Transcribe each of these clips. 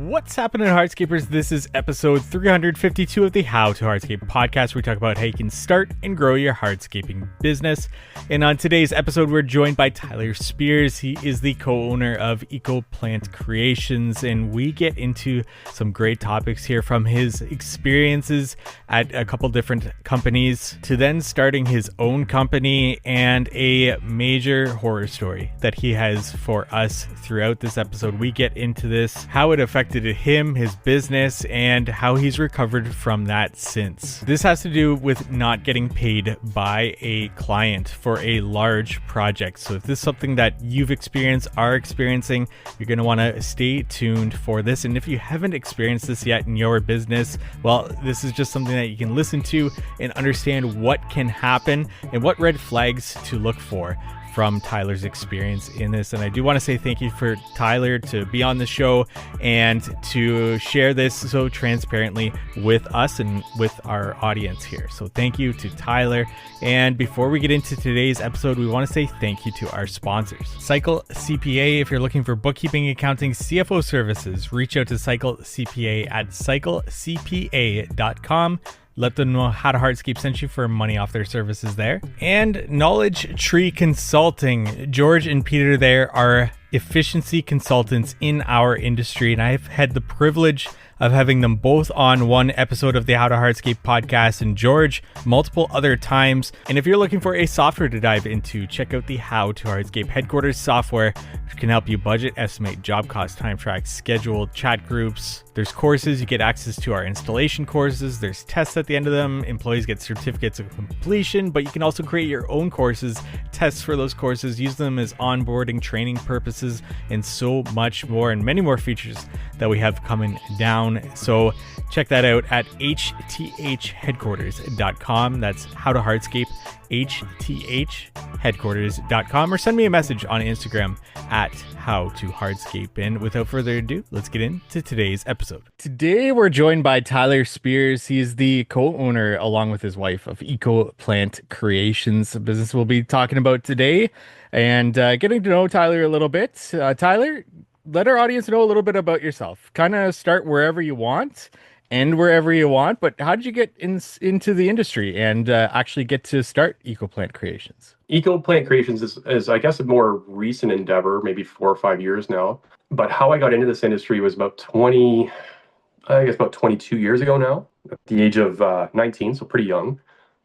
What's happening, Hardscapers? This is episode 352 of the How to Hardscape podcast, where we talk about how you can start and grow your hardscaping business. And on today's episode, we're joined by Tyler Speirs. He is the co-owner of EcoPlant Creations, and we get into some great topics here, from his experiences at a couple different companies to then starting his own company, and a major horror story that he has for us throughout this episode. We get into this, how it affected him, his business, and how he's recovered from that since. This has to do with not getting paid by a client for a large project. So if this is something that you've experienced, are experiencing, you're going to want to stay tuned for this. And if you haven't experienced this yet in your business, well, this is just something that you can listen to and understand what can happen and what red flags to look for from Tyler's experience in this. And I do want to say thank you for Tyler to be on the show and to share this so transparently with us and with our audience here. So thank you to Tyler. And before we get into today's episode, we want to say thank you to our sponsors. Cycle CPA. If you're looking for bookkeeping, accounting, CFO services, reach out to Cycle CPA at cyclecpa.com. Let them know How to Hardscape sent you for money off their services there. And Knowledge Tree Consulting. George and Peter there are efficiency consultants in our industry, and I've had the privilege of having them both on one episode of the How to Hardscape podcast, and George multiple other times. And if you're looking for a software to dive into, check out the How to Hardscape headquarters software, which can help you budget, estimate, job cost, time track, schedule, chat groups. There's courses. You get access to our installation courses. There's tests at the end of them. Employees get certificates of completion, but you can also create your own courses, tests for those courses, use them as onboarding, training purposes, and so much more, and many more features that we have coming down. So check that out at hthheadquarters.com. That's How to Hardscape, hthheadquarters.com, or send me a message on Instagram at How to Hardscape. And without further ado, let's get into today's episode. Today we're joined by Tyler Speirs. He is the co-owner, along with his wife, of EcoPlant Creations, a business we'll be talking about today, and getting to know Tyler a little bit. Tyler, let our audience know a little bit about yourself. Kind of start wherever you want, end wherever you want, but how did you get into the industry and actually get to start EcoPlant Creations? EcoPlant Creations is, I guess, a more recent endeavor, maybe 4 or 5 years now. But how I got into this industry was about 22 years ago now, at the age of 19, so pretty young.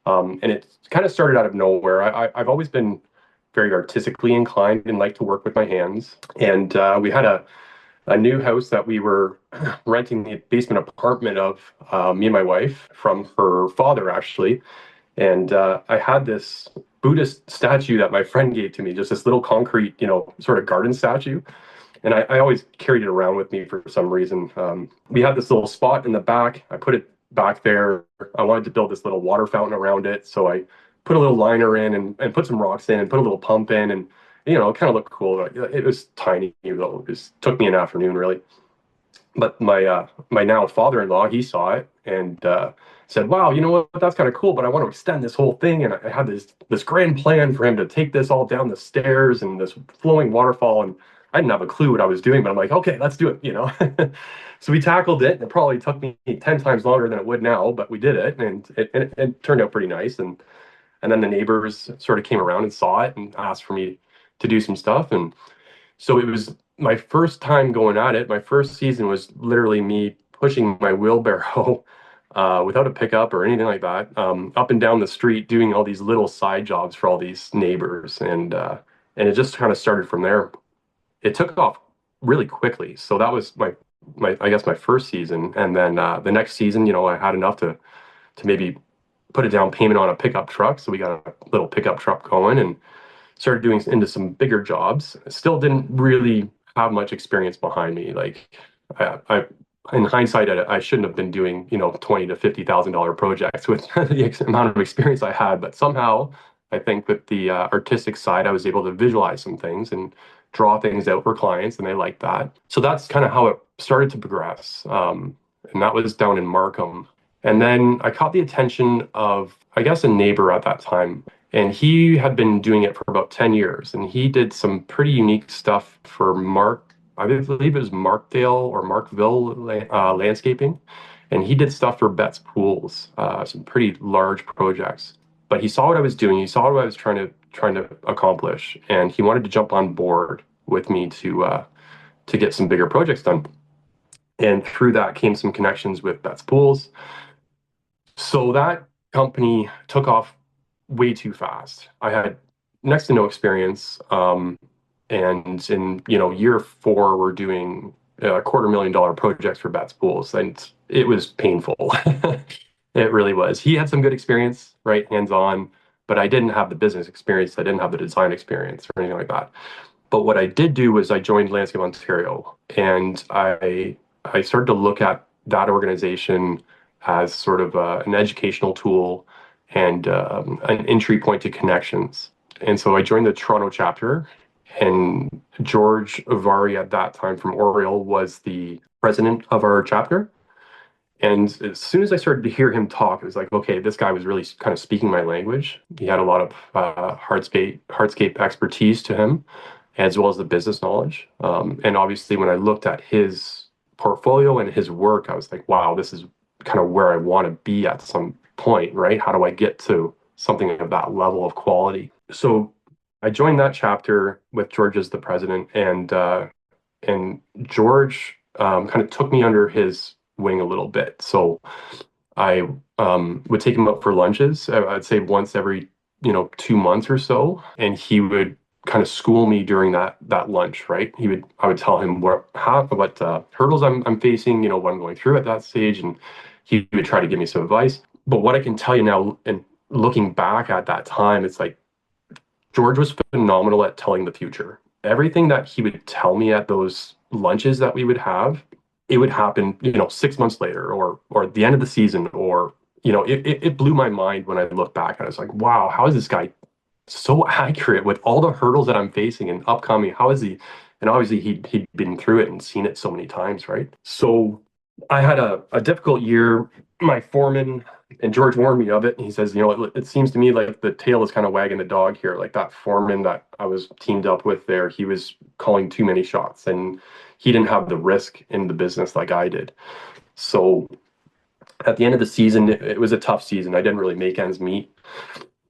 And it kind of started out of nowhere. I've always been very artistically inclined and like to work with my hands. And we had a new house that we were renting the basement apartment of, me and my wife, from her father, actually. And I had this Buddhist statue that my friend gave to me, just this little concrete, sort of garden statue. And I always carried it around with me for some reason. We had this little spot in the back. I put it back there. I wanted to build this little water fountain around it. So I put a little liner in and put some rocks in and put a little pump in, and it kind of looked cool. It was tiny, though. It took me an afternoon, really. But my now father-in-law, he saw it and said, "Wow, you know what? That's kind of cool, but I want to extend this whole thing." And I had this grand plan for him to take this all down the stairs and this flowing waterfall. And I didn't have a clue what I was doing, but I'm like, okay, let's do it, So we tackled it. It probably took me 10 times longer than it would now, but we did it, and it turned out pretty nice. And then the neighbors sort of came around and saw it and asked for me to do some stuff. And so it was my first time going at it. My first season was literally me pushing my wheelbarrow without a pickup or anything like that, up and down the street, doing all these little side jobs for all these neighbors. And it just kind of started from there. It took off really quickly. So that was my I guess my first season. And then the next season, I had enough to maybe put a down payment on a pickup truck. So we got a little pickup truck going and started doing into some bigger jobs. Still didn't really have much experience behind me. Like I in hindsight, I shouldn't have been doing, $20,000 to $50,000 projects with the amount of experience I had. But somehow I think that the artistic side, I was able to visualize some things and draw things out for clients, and they liked that. So that's kind of how it started to progress. And that was down in Markham. And then I caught the attention of, I guess, a neighbor at that time. And he had been doing it for about 10 years. And he did some pretty unique stuff for I believe it was Markdale or Markville Landscaping, and he did stuff for Betts Pools, some pretty large projects. But he saw what I was doing. He saw what I was trying to accomplish, and he wanted to jump on board with me to get some bigger projects done. And through that came some connections with Betts Pools. So that company took off way too fast. I had next to no experience. And in year four, we're doing $250,000 projects for Betts Pools, and it was painful. It really was. He had some good experience, right, hands-on, but I didn't have the business experience. I didn't have the design experience or anything like that. But what I did do was I joined Landscape Ontario, and I started to look at that organization as sort of an educational tool and an entry point to connections. And so I joined the Toronto chapter, and George Avari at that time from Oriel was the president of our chapter. And as soon as I started to hear him talk, it was like, okay, this guy was really kind of speaking my language. He had a lot of hardscape expertise to him, as well as the business knowledge. And obviously, when I looked at his portfolio and his work, I was like, wow, this is kind of where I want to be at some point, right? How do I get to something of that level of quality? So I joined that chapter with George as the president, and George kind of took me under his wing a little bit. So I would take him out for lunches. I'd say once every 2 months or so, and he would kind of school me during that lunch. Right? I would tell him what hurdles I'm facing, what I'm going through at that stage, and he would try to give me some advice. But what I can tell you now, and looking back at that time, it's like George was phenomenal at telling the future. Everything that he would tell me at those lunches that we would have, it would happen, 6 months later, or at the end of the season, or it blew my mind when I look back. I was like, wow, how is this guy so accurate with all the hurdles that I'm facing and upcoming? How is he? And obviously he'd been through it and seen it so many times, right? So I had a difficult year. My foreman, and George warned me of it, and he says, it seems to me like the tail is kind of wagging the dog here. Like that foreman that I was teamed up with there, he was calling too many shots, and he didn't have the risk in the business like I did. So at the end of the season, it was a tough season. I didn't really make ends meet,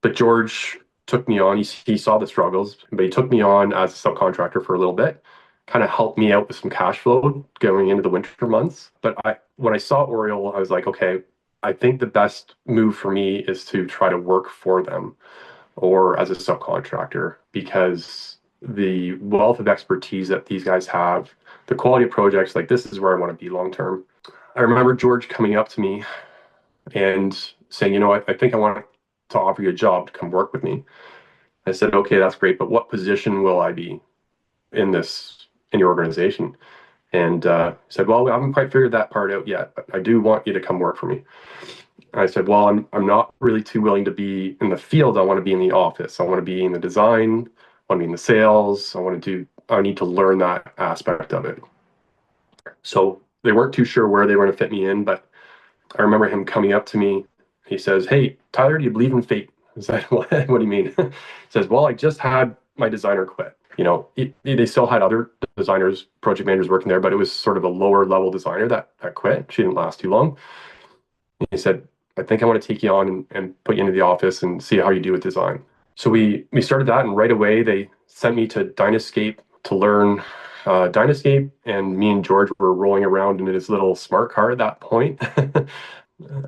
but George took me on. He saw the struggles, but he took me on as a subcontractor for a little bit, kind of helped me out with some cash flow going into the winter months. But when I saw Oriel, I was like, okay, I think the best move for me is to try to work for them or as a subcontractor, because the wealth of expertise that these guys have, the quality of projects, like this is where I want to be long term. I remember George coming up to me and saying, I think I want to offer you a job to come work with me. I said, okay, that's great, but what position will I be in your organization? And he said, well, I haven't quite figured that part out yet, but I do want you to come work for me. I said, well, I'm not really too willing to be in the field. I want to be in the office. I want to be in the design. I want to be in the sales. I need to learn that aspect of it. So they weren't too sure where they were going to fit me in, but I remember him coming up to me. He says, hey, Tyler, do you believe in fate? I said, what do you mean? He says, well, I just had my designer quit. They still had other designers, project managers working there, but it was sort of a lower level designer that quit. She didn't last too long. He said, I think I want to take you on and put you into the office and see how you do with design. So we started that, and right away they sent me to Dynascape to learn Dynascape, and me and George were rolling around in his little smart car at that point.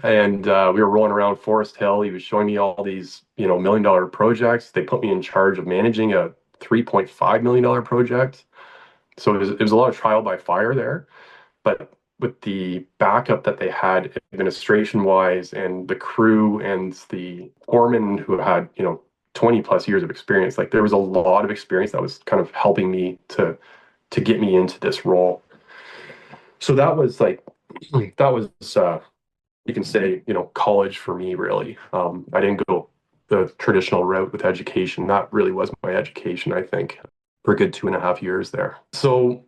And we were rolling around Forest Hill. He was showing me all these, $1 million projects. They put me in charge of managing a $3.5 million project. So it was a lot of trial by fire there. But with the backup that they had administration wise, and the crew and the foreman who had 20 plus years of experience, like there was a lot of experience that was kind of helping me to get me into this role. So that was you can say college for me, really. I didn't go the traditional route with education. That really was my education, I think, for a good 2.5 years there. So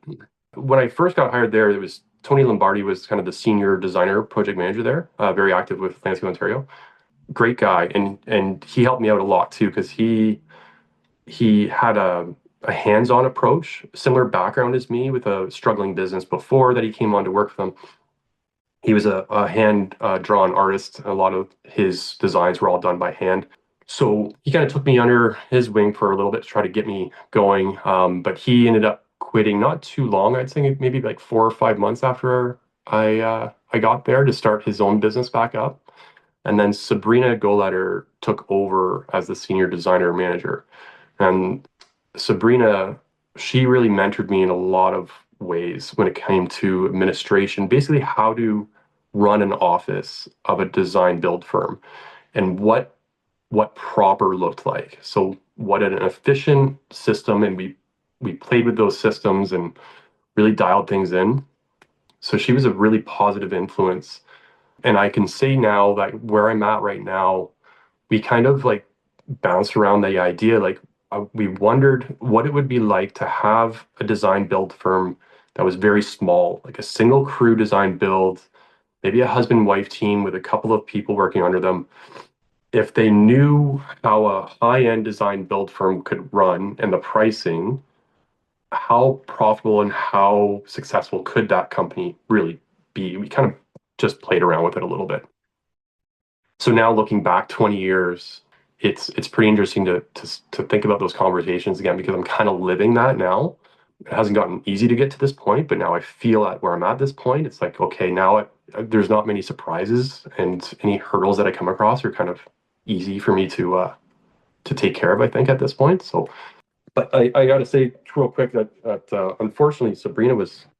when I first got hired there, it was Tony Lombardi was kind of the senior designer project manager there, very active with Landscape Ontario. Great guy, and he helped me out a lot too, because he had a a hands-on approach, similar background as me with a struggling business before that he came on to work for them. He was a hand drawn artist. A lot of his designs were all done by hand. So he kind of took me under his wing for a little bit to try to get me going. But he ended up quitting not too long. I'd say maybe like 4 or 5 months after I got there to start his own business back up. And then Sabrina Goletter took over as the senior designer manager. And Sabrina, she really mentored me in a lot of ways when it came to administration, basically how to run an office of a design build firm and what proper looked like. So what an efficient system, and we played with those systems and really dialed things in. So she was a really positive influence. And I can say now that where I'm at right now, we kind of like bounced around the idea, like we wondered what it would be like to have a design build firm that was very small, like a single crew design build, maybe a husband wife team with a couple of people working under them. If they knew how a high-end design build firm could run and the pricing, how profitable and how successful could that company really be? We kind of just played around with it a little bit. So now looking back 20 years, it's pretty interesting to think about those conversations again because I'm kind of living that now. It hasn't gotten easy to get to this point, but now I feel at where I'm at this point, it's like, okay, now there's not many surprises and any hurdles that I come across are kind of easy for me to take care of, I think, at this point. So, but I got to say real quick that unfortunately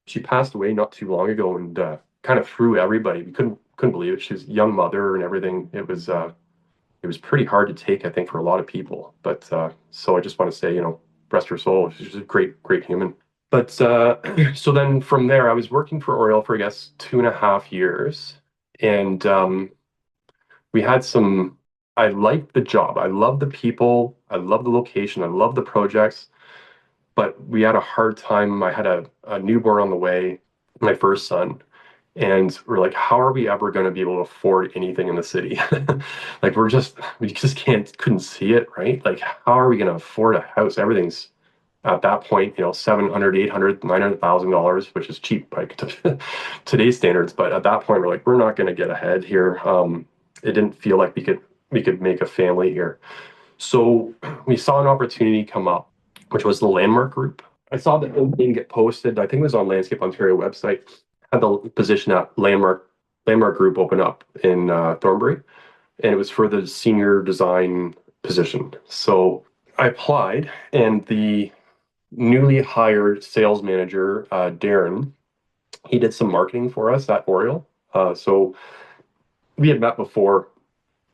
she passed away not too long ago and kind of threw everybody. We couldn't believe it. She was a young mother and everything. It was pretty hard to take, I think, for a lot of people. But so I just want to say, rest her soul. She's just a great human. But so then from there, I was working for Oriole for, I guess, 2.5 years. And we had some, I liked the job. I love the people. I love the location. I love the projects. But we had a hard time. I had a newborn on the way, my first son. And we're like, how are we ever going to be able to afford anything in the city? Like we just couldn't see it, right? Like, how are we going to afford a house? Everything's at that point, 700, 800, $900,000, which is cheap by today's standards. But at that point, we're like, we're not going to get ahead here. It didn't feel like we could make a family here. So we saw an opportunity come up, which was the Landmark Group. I saw the opening get posted. I think it was on Landscape Ontario website. Had the position at Landmark Group open up in Thornbury, and it was for the senior design position. So I applied, and the newly hired sales manager, Darren, he did some marketing for us at Oriole. So we had met before.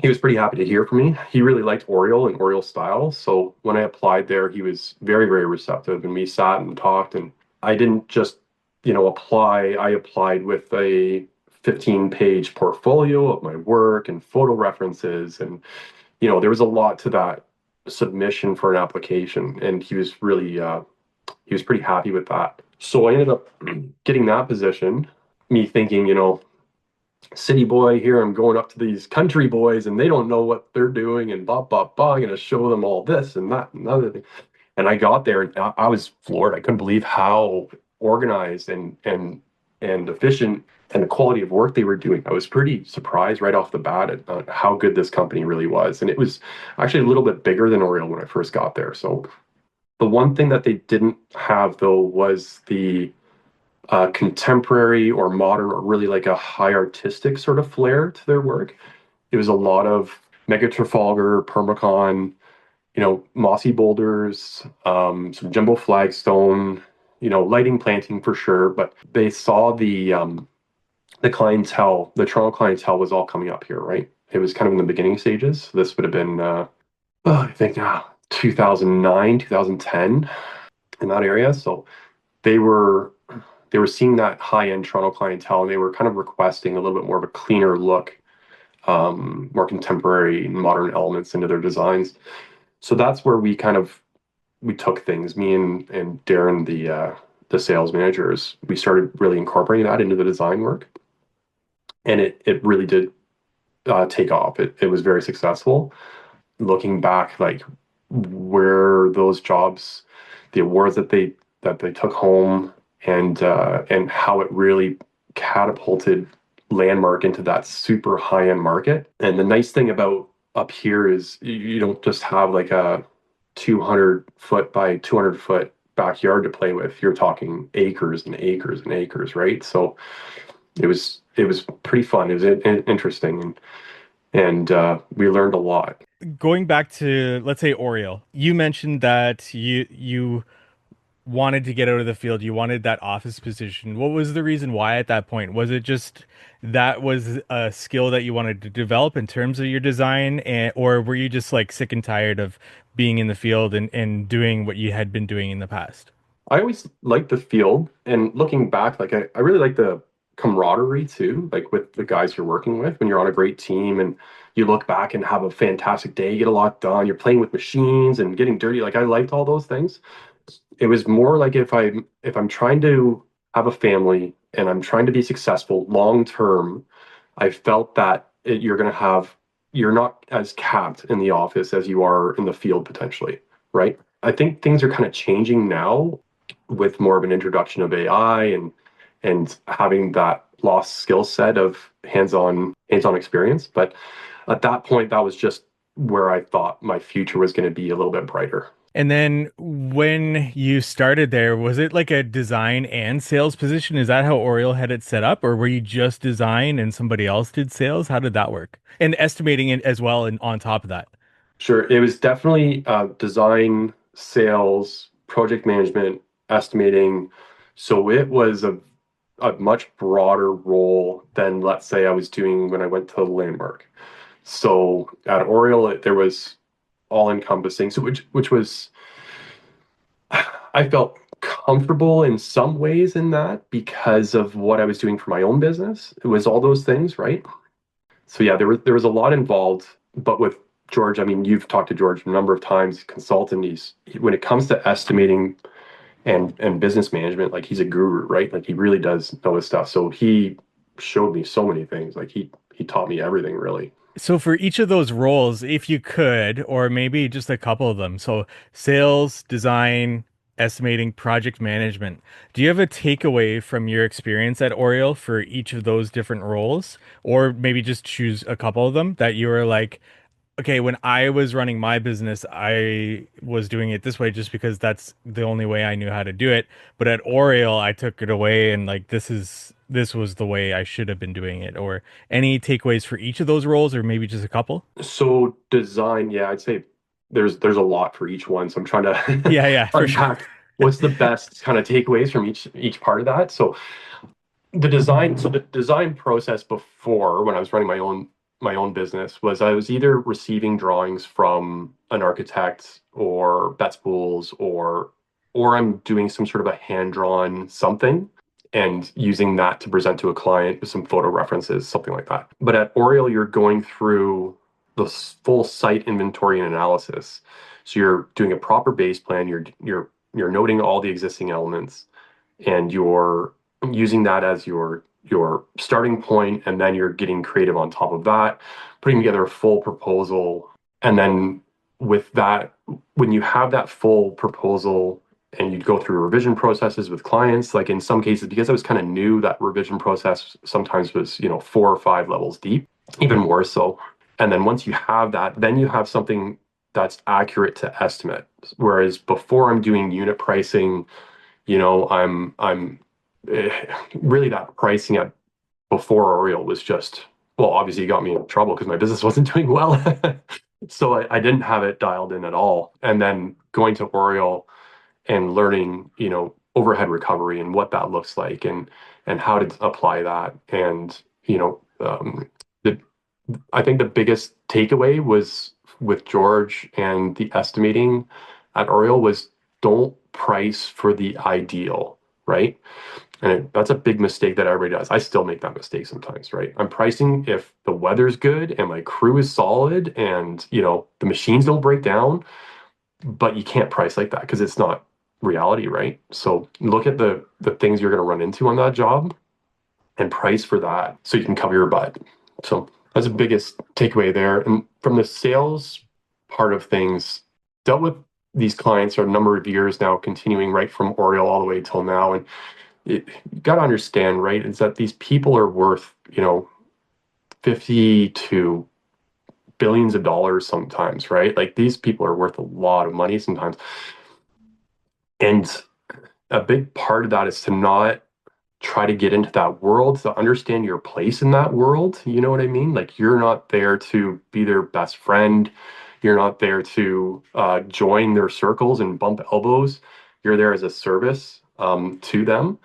He was pretty happy to hear from me. He really liked Oriole and Oriole style. So when I applied there, he was very, very receptive, and we sat and talked. And I didn't just, apply. I applied with a 15-page portfolio of my work and photo references. And, there was a lot to that submission for an application. And he was pretty happy with that. So I ended up getting that position, me thinking, city boy here, I'm going up to these country boys and they don't know what they're doing and blah, blah, blah. I'm going to show them all this and that and other thing. And I got there and I was floored. I couldn't believe how organized and efficient and the quality of work they were doing. I was pretty surprised right off the bat at how good this company really was. And it was actually a little bit bigger than Oriole when I first got there. So the one thing that they didn't have, though, was the contemporary or modern or really like a high artistic sort of flair to their work. It was a lot of Mega Trafalgar, Permacon, mossy boulders, some jumbo flagstone, lighting planting for sure. But they saw the clientele, the Toronto clientele was all coming up here, right? It was kind of in the beginning stages. This would have been, I think, 2009, 2010 in that area. So they were seeing that high-end Toronto clientele, and they were kind of requesting a little bit more of a cleaner look, more contemporary modern elements into their designs. So that's where we took things. Me and Darren, the sales managers, we started really incorporating that into the design work, and it really did take off. It was very successful. Looking back, like where those jobs the awards that they took home, and how it really catapulted Landmark into that super high end market. And the nice thing about up here is you don't just have like a 200-foot by 200-foot backyard to play with. You're talking acres and acres and acres, right? So it was pretty fun. It was interesting, and we learned a lot. Going back to, let's say, Oriole, you mentioned that you wanted to get out of the field. You wanted that office position. What was the reason why at that point? Was it just that was a skill that you wanted to develop in terms of your design, or were you just like sick and tired of being in the field and doing what you had been doing in the past? I always liked the field, and looking back, like I really like the camaraderie too, like with the guys you're working with when you're on a great team and you look back and have a fantastic day, you get a lot done, you're playing with machines and getting dirty. Like I liked all those things. It was more like if I'm trying to have a family and I'm trying to be successful long term, I felt that you're not as capped in the office as you are in the field potentially, right? I think things are kind of changing now with more of an introduction of AI and having that lost skill set of hands-on experience. But at that point, that was just where I thought my future was going to be a little bit brighter. And then when you started there, was it like a design and sales position? Is that how Oriole had it set up, or were you just design and somebody else did sales? How did that work? And estimating it as well, and on top of that. Sure, it was definitely design, sales, project management, estimating. So it was a much broader role than, let's say, I was doing when I went to Landmark. So at Oriole, there was all encompassing. So which was, I felt comfortable in some ways in that because of what I was doing for my own business. It was all those things, right? So yeah, there was a lot involved, but with George, I mean, you've talked to George a number of times, consultant. When it comes to estimating and business management, like he's a guru, right? Like he really does know his stuff. So he showed me so many things. Like he taught me everything really. So for each of those roles, if you could, or maybe just a couple of them, so sales, design, estimating, project management, do you have a takeaway from your experience at Oriole for each of those different roles? Or maybe just choose a couple of them that you were like, okay, when I was running my business, I was doing it this way just because that's the only way I knew how to do it. But at Oriole, I took it away and like this was the way I should have been doing it. Or any takeaways for each of those roles, or maybe just a couple? So design, yeah, I'd say there's a lot for each one. So I'm trying to Yeah, yeah, for sure. unpack what's the best kind of takeaways from each part of that. So the design process before, when I was running my own business, was I was either receiving drawings from an architect or bet schools, or I'm doing some sort of a hand drawn something and using that to present to a client with some photo references, something like that. But at Oriole, you're going through the full site inventory and analysis. So you're doing a proper base plan. You're noting all the existing elements, and you're using that as your starting point, and then you're getting creative on top of that, putting together a full proposal. And then with that, when you have that full proposal and you go through revision processes with clients, like in some cases, because I was kind of new, that revision process sometimes was 4 or 5 levels deep, even more so. And then once you have that, then you have something that's accurate to estimate. Whereas before I'm doing unit pricing, I'm really that pricing at before Oriole was just, well, obviously it got me in trouble because my business wasn't doing well. So I didn't have it dialed in at all. And then going to Oriole and learning, overhead recovery and what that looks like, and how to apply that. And, the I think the biggest takeaway was with George and the estimating at Oriole was don't price for the ideal, right? And that's a big mistake that everybody does. I still make that mistake sometimes, right? I'm pricing if the weather's good and my crew is solid and, the machines don't break down, but you can't price like that because it's not reality, right? So look at the things you're going to run into on that job and price for that so you can cover your butt. So that's the biggest takeaway there. And from the sales part of things, dealt with these clients are a number of years now, continuing right from Oriole all the way till now. And you got to understand, right, is that these people are worth, 50 to billions of dollars sometimes, right? Like these people are worth a lot of money sometimes. And a big part of that is to not try to get into that world, to understand your place in that world. You know what I mean? Like you're not there to be their best friend. You're not there to join their circles and bump elbows. You're there as a service to them,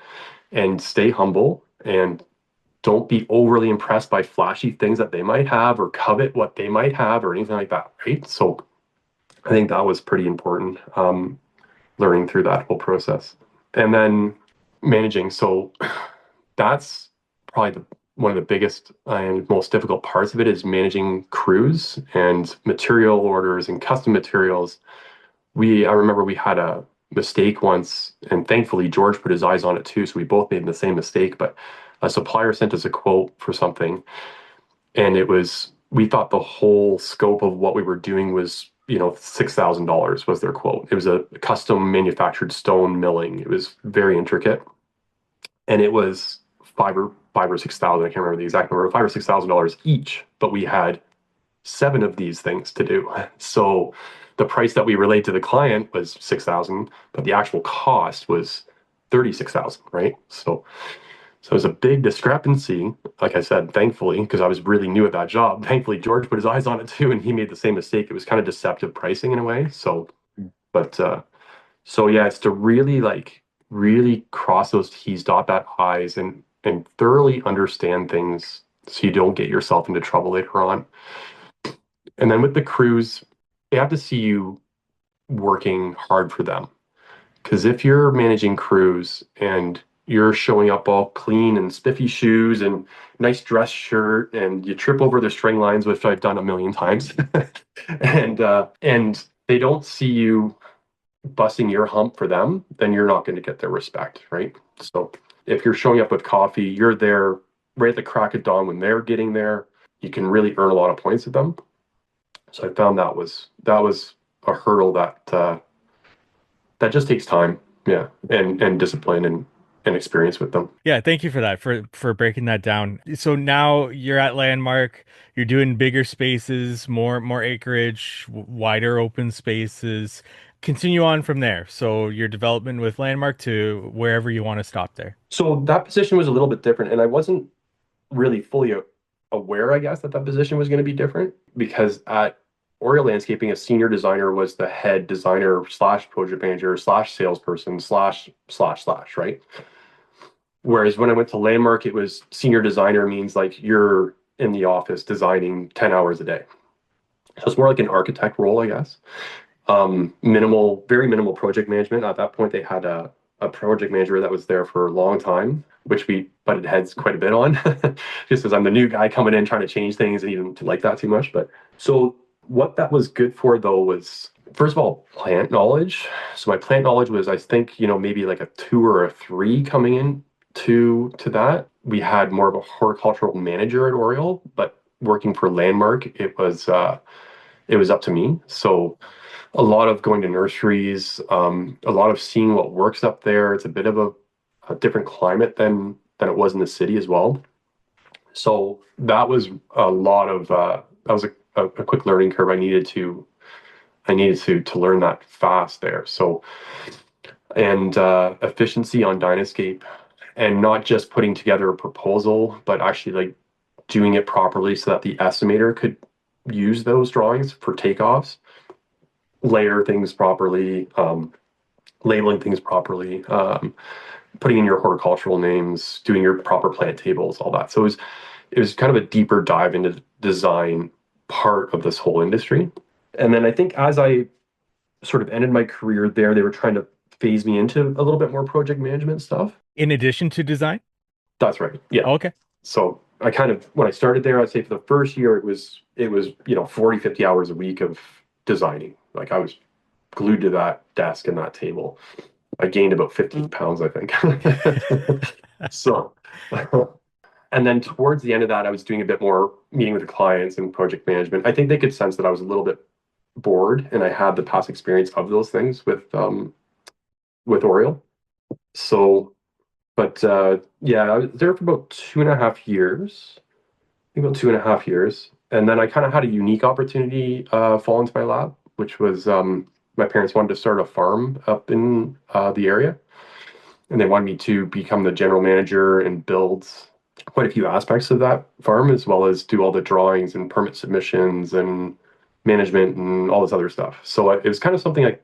and stay humble and don't be overly impressed by flashy things that they might have or covet what they might have or anything like that, right? So I think that was pretty important, learning through that whole process. And then managing. So that's probably one of the biggest and most difficult parts of it is managing crews and material orders and custom materials. I remember we had a mistake once, and thankfully George put his eyes on it too, so we both made the same mistake. But a supplier sent us a quote for something, and we thought the whole scope of what we were doing was, $6,000 was their quote. It was a custom manufactured stone milling. It was very intricate, and it was five or 6,000. I can't remember the exact number, $5,000 or $6,000 each. But we had 7 of these things to do. So the price that we relayed to the client was 6,000, but the actual cost was 36,000, right? So it was a big discrepancy. Like I said, thankfully, because I was really new at that job, thankfully George put his eyes on it too, and he made the same mistake. It was kind of deceptive pricing in a way. But so yeah, it's to really cross those T's, dot that I's, and thoroughly understand things so you don't get yourself into trouble later on. And then with the crews, they have to see you working hard for them. Because if you're managing crews and you're showing up all clean and spiffy shoes and nice dress shirt, and you trip over the string lines, which I've done a million times, and they don't see you busting your hump for them, then you're not going to get their respect, right? So if you're showing up with coffee, you're there right at the crack of dawn when they're getting there, you can really earn a lot of points with them. So I found that was a hurdle that just takes time, yeah, and discipline and experience with them. Yeah, thank you for that, for breaking that down. So now you're at Landmark, you're doing bigger spaces, more acreage, wider open spaces. Continue on from there. So your development with Landmark to wherever you want to stop there. So that position was a little bit different, and I wasn't really fully aware, I guess, that position was going to be different because at Oriole Landscaping, a senior designer was the head designer slash project manager slash salesperson slash, right? Whereas when I went to Landmark, it was senior designer means like you're in the office designing 10 hours a day. So it's more like an architect role, I guess. Very minimal project management. At that point, they had a project manager that was there for a long time, which we butted heads quite a bit on, just as I'm the new guy coming in trying to change things and he didn't like that too much. But so what that was good for though was, first of all, plant knowledge. So my plant knowledge was, I think, maybe like a 2 or a 3 coming in to that. We had more of a horticultural manager at Oriole, but working for Landmark, it was up to me. So a lot of going to nurseries, a lot of seeing what works up there. It's a bit of a different climate than it was in the city as well. So that was a lot of that was a quick learning curve. I needed to learn that fast there. So and efficiency on Dynascape, and not just putting together a proposal, but actually like doing it properly so that the estimator could use those drawings for takeoffs, layer things properly, labeling things properly, putting in your horticultural names, doing your proper plant tables, all that. So it was kind of a deeper dive into the design part of this whole industry. And then I think as I sort of ended my career there, they were trying to phase me into a little bit more project management stuff. In addition to design? That's right. Yeah. Okay. So I kind of, when I started there, I'd say for the first year, it was 40, 50 hours a week of designing. Like I was glued to that desk and that table. I gained about 15 pounds, I think. So, and then towards the end of that, I was doing a bit more meeting with the clients and project management. I think they could sense that I was a little bit board and I had the past experience of those things with Oriole. So, but yeah, I was there for about 2.5 years. I think about 2.5 years, and then I kind of had a unique opportunity fall into my lap, which was my parents wanted to start a farm up in the area, and they wanted me to become the general manager and build quite a few aspects of that farm, as well as do all the drawings and permit submissions and management and all this other stuff. So it was kind of something I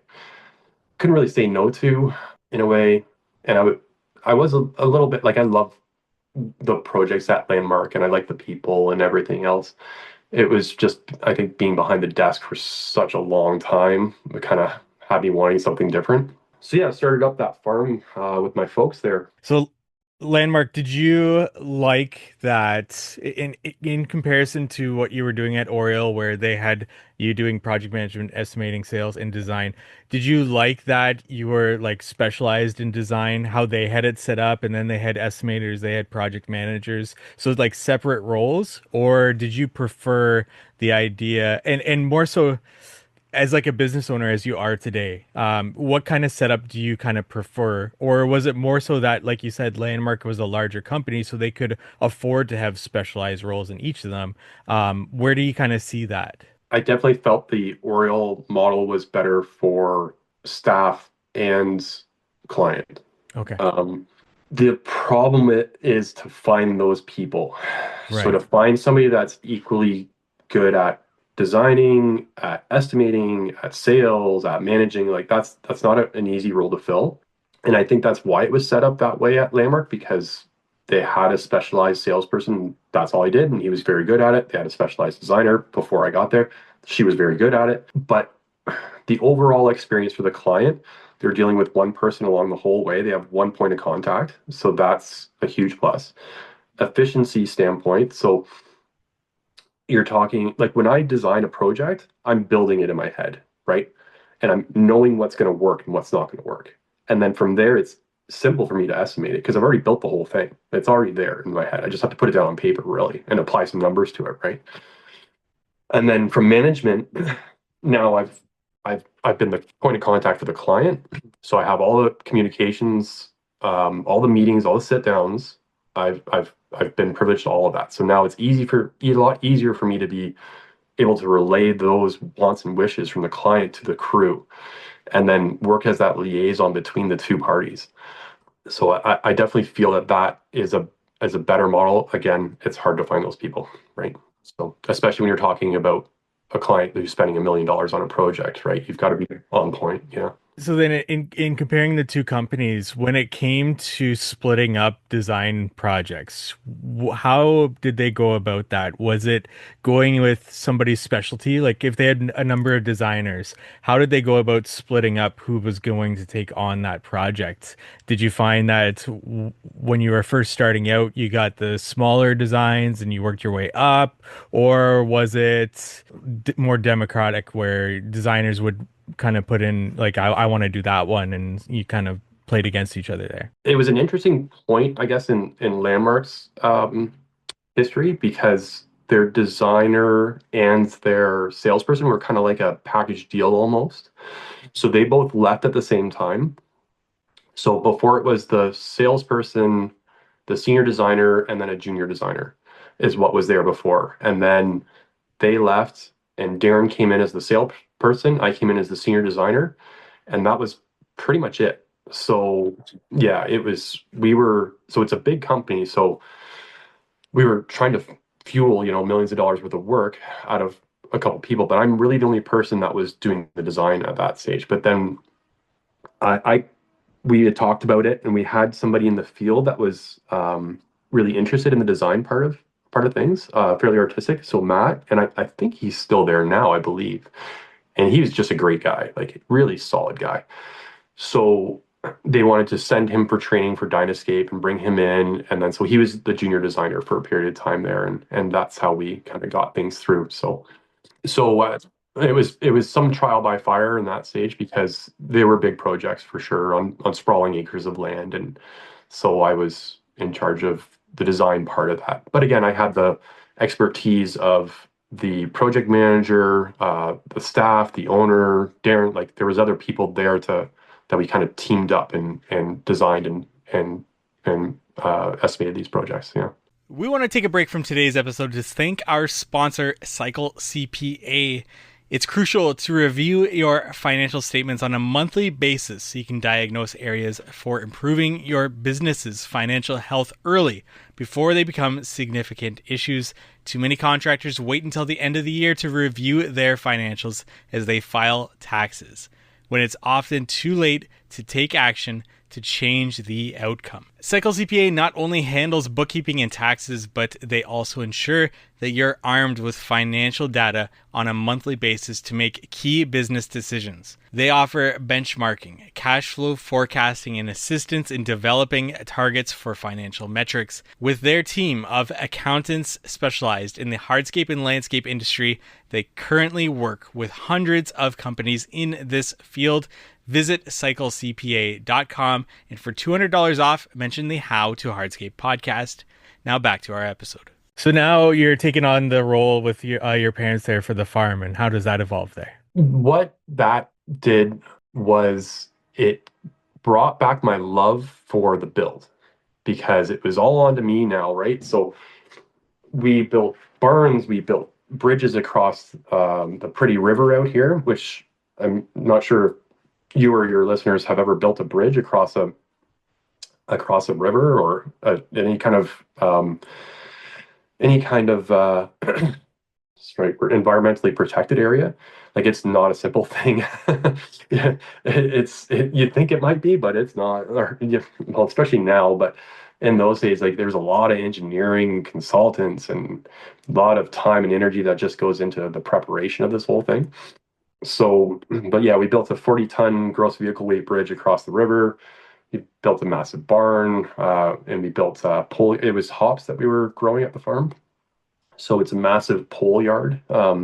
couldn't really say no to in a way. And I was a little bit like, I love the projects at Landmark and I like the people and everything else. It was just, I think, being behind the desk for such a long time, it kind of had me wanting something different. So yeah, I started up that farm with my folks there. So, Landmark, did you like that in comparison to what you were doing at Oriole, where they had you doing project management, estimating, sales, and design? Did you like that you were like specialized in design, how they had it set up, and then they had estimators, they had project managers, so it's like separate roles, or did you prefer the idea and more so? As like a business owner as you are today, what kind of setup do you kind of prefer? Or was it more so that, like you said, Landmark was a larger company, so they could afford to have specialized roles in each of them? Where do you kind of see that? I definitely felt the Oriole model was better for staff and client. Okay. Um, the problem is to find those people. So to Right. find somebody that's equally good at designing, at estimating, at sales, at managing, like that's not an easy role to fill. And I think that's why it was set up that way at Landmark because they had a specialized salesperson. That's all he did, and he was very good at it. They had a specialized designer before I got there. She was very good at it. But the overall experience for the client, they're dealing with one person along the whole way. They have one point of contact. So that's a huge plus. Efficiency standpoint. So you're talking like when I design a project, I'm building it in my head, right? And I'm knowing what's going to work and what's not going to work. And then from there, it's simple for me to estimate it because I've already built the whole thing. It's already there in my head. I just have to put it down on paper, really, and apply some numbers to it, right? And then from management, now I've been the point of contact for the client. So I have all the communications, all the meetings, all the sit downs. I've been privileged to all of that. So now it's a lot easier for me to be able to relay those wants and wishes from the client to the crew, and then work as that liaison between the two parties. So I definitely feel that that is a better model. Again, it's hard to find those people, right? So especially when you're talking about a client who's spending $1 million on a project, right? You've got to be on point. Yeah. So then in comparing the two companies, when it came to splitting up design projects, how did they go about that? Was it going with somebody's specialty? Like if they had a number of designers, how did they go about splitting up who was going to take on that project? Did you find that when you were first starting out, you got the smaller designs and you worked your way up, or was it more democratic where designers would kind of put in like I want to do that one and you kind of played against each other there? It was an interesting point, I guess, in Landmark's history because their designer and their salesperson were kind of like a package deal almost. So they both left at the same time. So before it was the salesperson, the senior designer, and then a junior designer is what was there before. And then they left, and Darren came in as the salesperson. I came in as the senior designer, and that was pretty much it. So yeah, so it's a big company. So we were trying to fuel, millions of dollars worth of work out of a couple people, but I'm really the only person that was doing the design at that stage. But then I we had talked about it, and we had somebody in the field that was really interested in the design part of things, fairly artistic. So Matt, and I think he's still there now, I believe, and he was just a great guy, like really solid guy. So they wanted to send him for training for Dynascape and bring him in, and then so he was the junior designer for a period of time there, and that's how we kind of got things through. So it was some trial by fire in that stage because they were big projects for sure on sprawling acres of land, and so I was in charge of the design part of that. But again, I had the expertise of the project manager, the staff, the owner, Darren, like there was other people there that we kind of teamed up and designed and estimated these projects. Yeah. We want to take a break from today's episode to thank our sponsor, Cycle CPA. It's crucial to review your financial statements on a monthly basis so you can diagnose areas for improving your business's financial health early before they become significant issues. Too many contractors wait until the end of the year to review their financials as they file taxes, when it's often too late to take action to change the outcome. Cycle CPA not only handles bookkeeping and taxes, but they also ensure that you're armed with financial data on a monthly basis to make key business decisions. They offer benchmarking, cash flow forecasting, and assistance in developing targets for financial metrics. With their team of accountants specialized in the hardscape and landscape industry, they currently work with hundreds of companies in this field. Visit cyclecpa.com, and for $200 off, mention the How to Hardscape podcast. Now back to our episode. So now you're taking on the role with your parents there for the farm, and how does that evolve there? What that did was it brought back my love for the build, because it was all onto me now, right? So we built barns, we built bridges across the pretty river out here, which I'm not sure if you or your listeners have ever built a bridge across a river or any kind of environmentally protected area. Like, it's not a simple thing. Yeah, you'd think it might be, but it's not. Well, especially now, but in those days, like, there's a lot of engineering consultants and a lot of time and energy that just goes into the preparation of this whole thing. So, but yeah, we built a 40-ton gross vehicle weight bridge across the river. We built a massive barn, and we built pole. It was hops that we were growing at the farm. So it's a massive pole yard,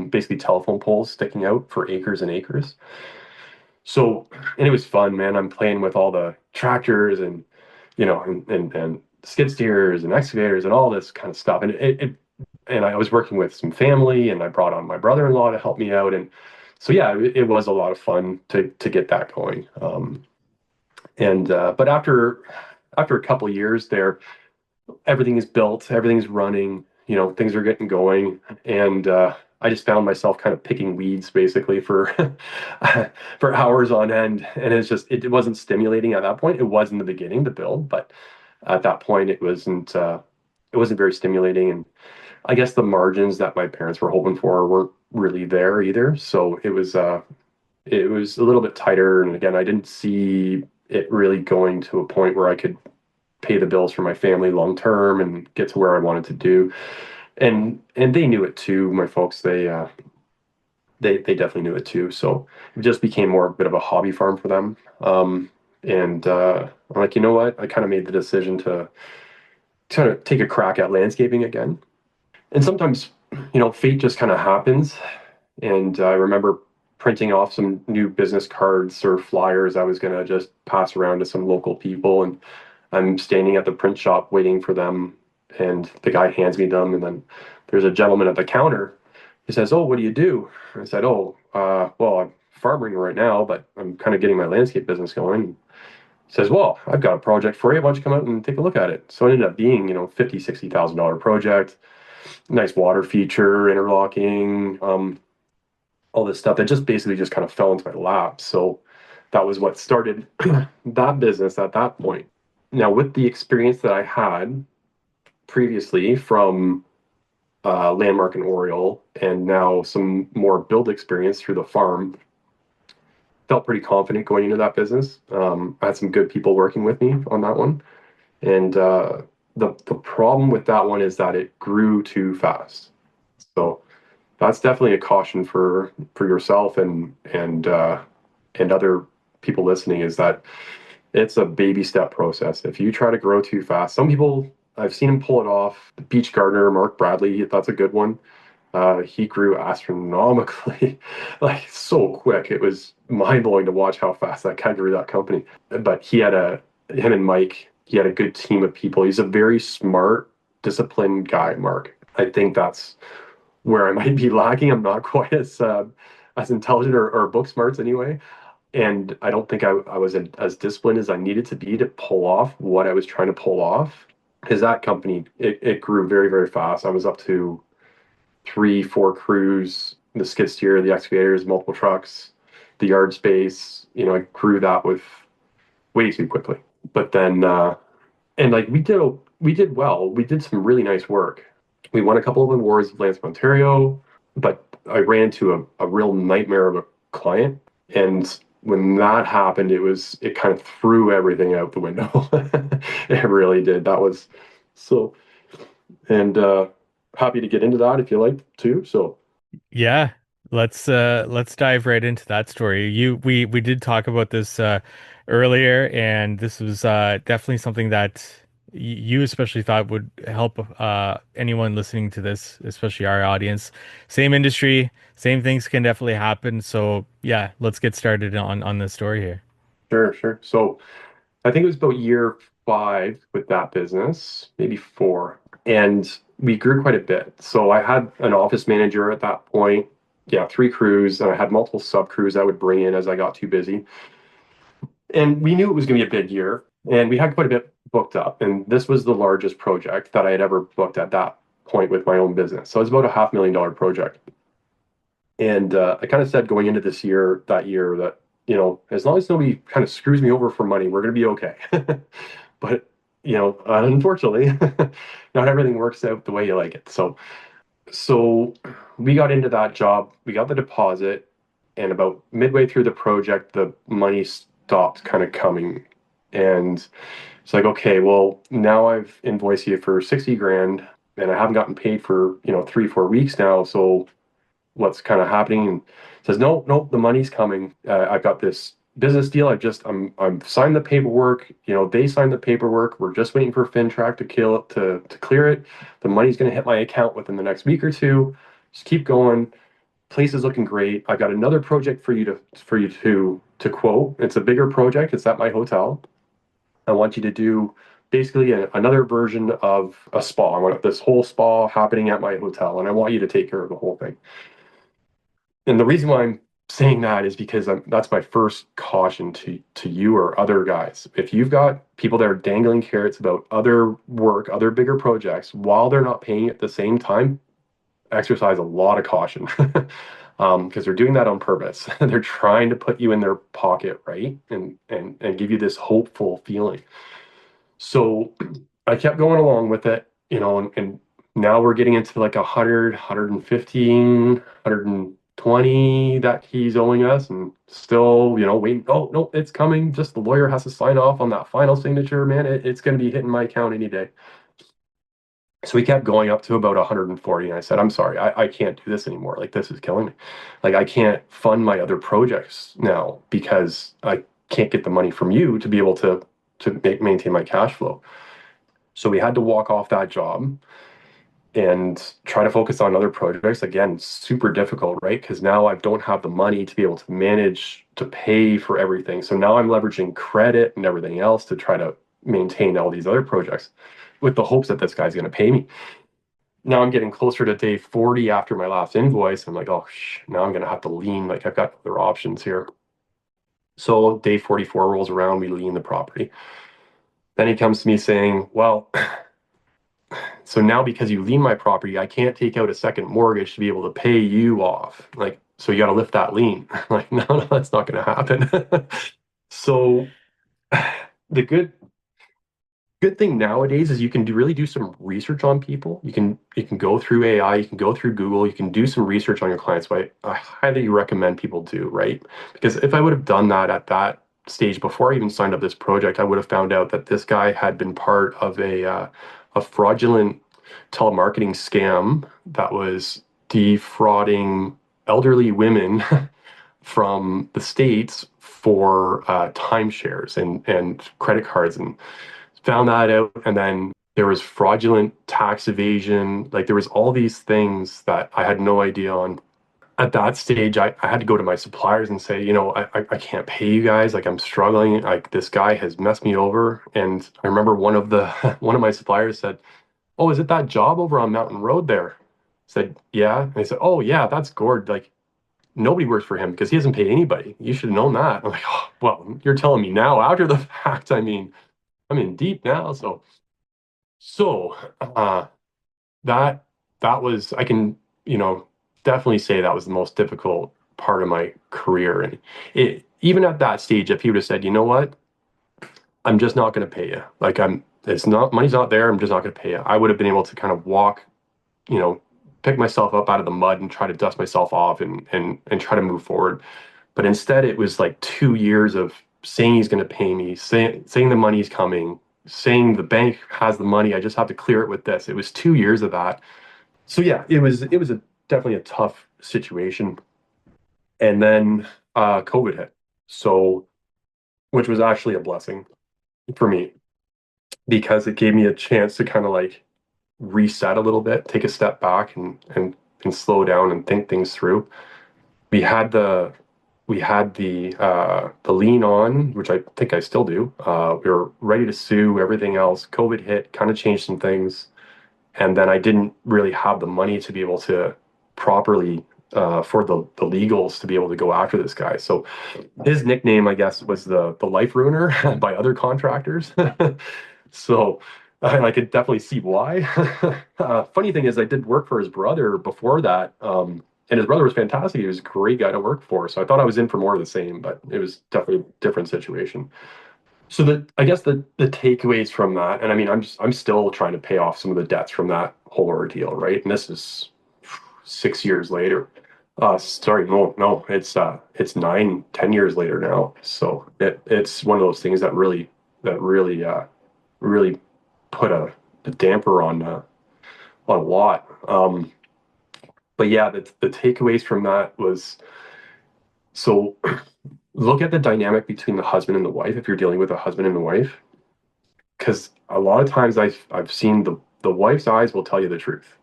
basically telephone poles sticking out for acres and acres. So, and it was fun, man. I'm playing with all the tractors and, and skid steers and excavators and all this kind of stuff. And I was working with some family, and I brought on my brother-in-law to help me out. And so, yeah, it was a lot of fun to get that going. But after a couple of years there, everything is built, everything's running, things are getting going. And I just found myself kind of picking weeds basically for for hours on end. And it wasn't stimulating at that point. It was in the beginning to build, but at that point it wasn't very stimulating. And I guess the margins that my parents were hoping for weren't really there either. So it was a little bit tighter. And again, I didn't see it really going to a point where I could pay the bills for my family long term and get to where I wanted to do. And they knew it too. My folks, they definitely knew it too. So it just became more a bit of a hobby farm for them. I'm like, you know what? I kind of made the decision to kind of take a crack at landscaping again. And sometimes, fate just kind of happens. And I remember printing off some new business cards or flyers I was going to just pass around to some local people. And I'm standing at the print shop waiting for them. And the guy hands me them. And then there's a gentleman at the counter. He says, "Oh, what do you do?" I said, "Oh, well, I'm farming right now, but I'm kind of getting my landscape business going." He says, "Well, I've got a project for you. Why don't you come out and take a look at it?" So it ended up being, $50,000-$60,000 project, nice water feature, interlocking, all this stuff that just basically just kind of fell into my lap. So that was what started that business at that point. Now, with the experience that I had previously from Landmark and Oriole, and now some more build experience through the farm, felt pretty confident going into that business. I had some good people working with me on that one. And the problem with that one is that it grew too fast. So that's definitely a caution for yourself and other people listening, is that it's a baby step process. If you try to grow too fast, some people, I've seen him pull it off. The beach gardener, Mark Bradley, that's a good one. He grew astronomically, like so quick. It was mind blowing to watch how fast that guy grew that company. But him and Mike, he had a good team of people. He's a very smart, disciplined guy, Mark. I think that's where I might be lacking. I'm not quite as intelligent or book smarts anyway. And I don't think I was as disciplined as I needed to be to pull off what I was trying to pull off. Because that company, it grew very, very fast. I was up to three, four crews, the skid steer, the excavators, multiple trucks, the yard space. I grew that with way too quickly. But then, and like we did well. We did some really nice work. We won a couple of awards with Lansing, Ontario, but I ran into a real nightmare of a client. And when that happened, it kind of threw everything out the window. It really did. That was so, and happy to get into that if you like too. So Yeah, let's dive right into that story. We did talk about this earlier, and this was definitely something that you especially thought would help anyone listening to this, especially our audience. Same industry, same things can definitely happen. So yeah, let's get started on this story here. sure, sure. So I think it was about year five with that business, maybe four. And we grew quite a bit. So I had an office manager at that point, yeah, three crews, and I had multiple sub crews I would bring in as I got too busy. And we knew it was going to be a big year, and we had quite a bit booked up. And this was the largest project that I had ever booked at that point with my own business. So it was about a $500,000 project. And I kind of said going into that year, that, as long as nobody kind of screws me over for money, we're going to be okay. But, unfortunately, not everything works out the way you like it. So we got into that job, we got the deposit, and about midway through the project, the money stopped kind of coming. And it's like, okay, well, now I've invoiced you for 60 grand and I haven't gotten paid for, 3, 4 weeks now. So what's kind of happening? And says, no, no, the money's coming. I've got this business deal. I'm signed the paperwork. They signed the paperwork. We're just waiting for FinTrack to clear it. The money's going to hit my account within the next week or two. Just keep going. Place is looking great. I've got another project for you to quote. It's a bigger project. It's at my hotel. I want you to do basically another version of a spa. I want this whole spa happening at my hotel, and I want you to take care of the whole thing. And the reason why I'm saying that is because that's my first caution to you or other guys. If you've got people that are dangling carrots about other work, other bigger projects, while they're not paying at the same time, exercise a lot of caution. Because they're doing that on purpose. They're trying to put you in their pocket, right? And give you this hopeful feeling. So I kept going along with it, and now we're getting into like 100, 115, 120 that he's owing us, and still, waiting. Oh, no, it's coming. Just the lawyer has to sign off on that final signature, man. It's going to be hitting my account any day. So we kept going up to about 140, and I said, I'm sorry, I can't do this anymore. Like, this is killing me. Like, I can't fund my other projects now because I can't get the money from you to be able to maintain my cash flow. So we had to walk off that job and try to focus on other projects. Again, super difficult, right? Because now I don't have the money to be able to manage to pay for everything. So now I'm leveraging credit and everything else to try to maintain all these other projects with the hopes that this guy's going to pay me. Now I'm getting closer to day 40 after my last invoice. I'm like, oh, now I'm going to have to lean. Like, I've got other options here. So day 44 rolls around, we lien the property. Then he comes to me saying, well, so now because you lien my property, I can't take out a second mortgage to be able to pay you off. Like, so you got to lift that lien. Like, no, that's not going to happen. So the good thing nowadays is you can really do some research on people. You can go through AI, you can go through Google, you can do some research on your clients. But I highly recommend people do, right? Because if I would have done that at that stage before I even signed up this project, I would have found out that this guy had been part of a fraudulent telemarketing scam that was defrauding elderly women from the States for timeshares and credit cards, and found that out. And then there was fraudulent tax evasion. Like, there was all these things that I had no idea on. At that stage, I had to go to my suppliers and say, I can't pay you guys. Like, I'm struggling. Like, this guy has messed me over. And I remember one of my suppliers said, oh, is it that job over on Mountain Road there? Said, yeah. And I said, oh yeah, that's Gord. Like nobody works for him because he hasn't paid anybody. You should have known that. I'm like, oh, well, you're telling me now after the fact. I mean, I'm in deep now. So that that was I can, definitely say that was the most difficult part of my career. And it even at that stage, if he would have said, you know what, I'm just not going to pay you. Like it's not money's not there. I'm just not going to pay you. I would have been able to kind of walk, you know, pick myself up out of the mud and try to dust myself off and try to move forward. But instead, it was like 2 years of saying he's going to pay me, saying the money's coming, saying the bank has the money. I just have to clear it with this. It was 2 years of that. So yeah, it was definitely a tough situation. And then COVID hit. So which was actually a blessing for me because it gave me a chance to kind of like reset a little bit, take a step back and slow down and think things through. We had the lean on, which I think I still do. We were ready to sue, everything else. COVID hit, kind of changed some things, and then I didn't really have the money to be able to properly for the legals to be able to go after this guy. So his nickname, I guess, was the life ruiner by other contractors. So I could definitely see why. Funny thing is, I did work for his brother before that, and his brother was fantastic. He was a great guy to work for. So I thought I was in for more of the same, but it was definitely a different situation. So I guess the takeaways from that, and I mean, I'm still trying to pay off some of the debts from that whole ordeal, right? And this is 6 years later. Sorry, no, it's 9, 10 years later now. So it's one of those things that really put a damper on a lot. But yeah, the takeaways from that was so look at the dynamic between the husband and the wife if you're dealing with a husband and a wife, because a lot of times I've seen the wife's eyes will tell you the truth.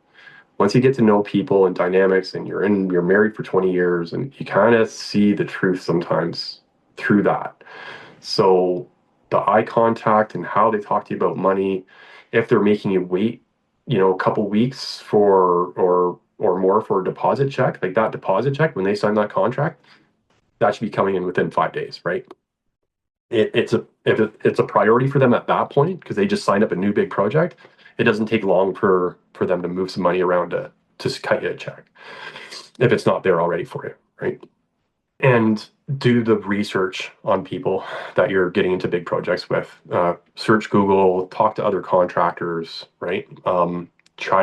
Once you get to know people and dynamics and you're married for 20 years and you kind of see the truth sometimes through that. So the eye contact and how they talk to you about money, if they're making you wait, a couple weeks for or more for a deposit check, like that deposit check when they sign that contract, that should be coming in within 5 days, right? If it's a priority for them at that point because they just signed up a new big project, it doesn't take long for them to move some money around to cut you a check if it's not there already for you, right? And do the research on people that you're getting into big projects with. Search Google, talk to other contractors, right? Talk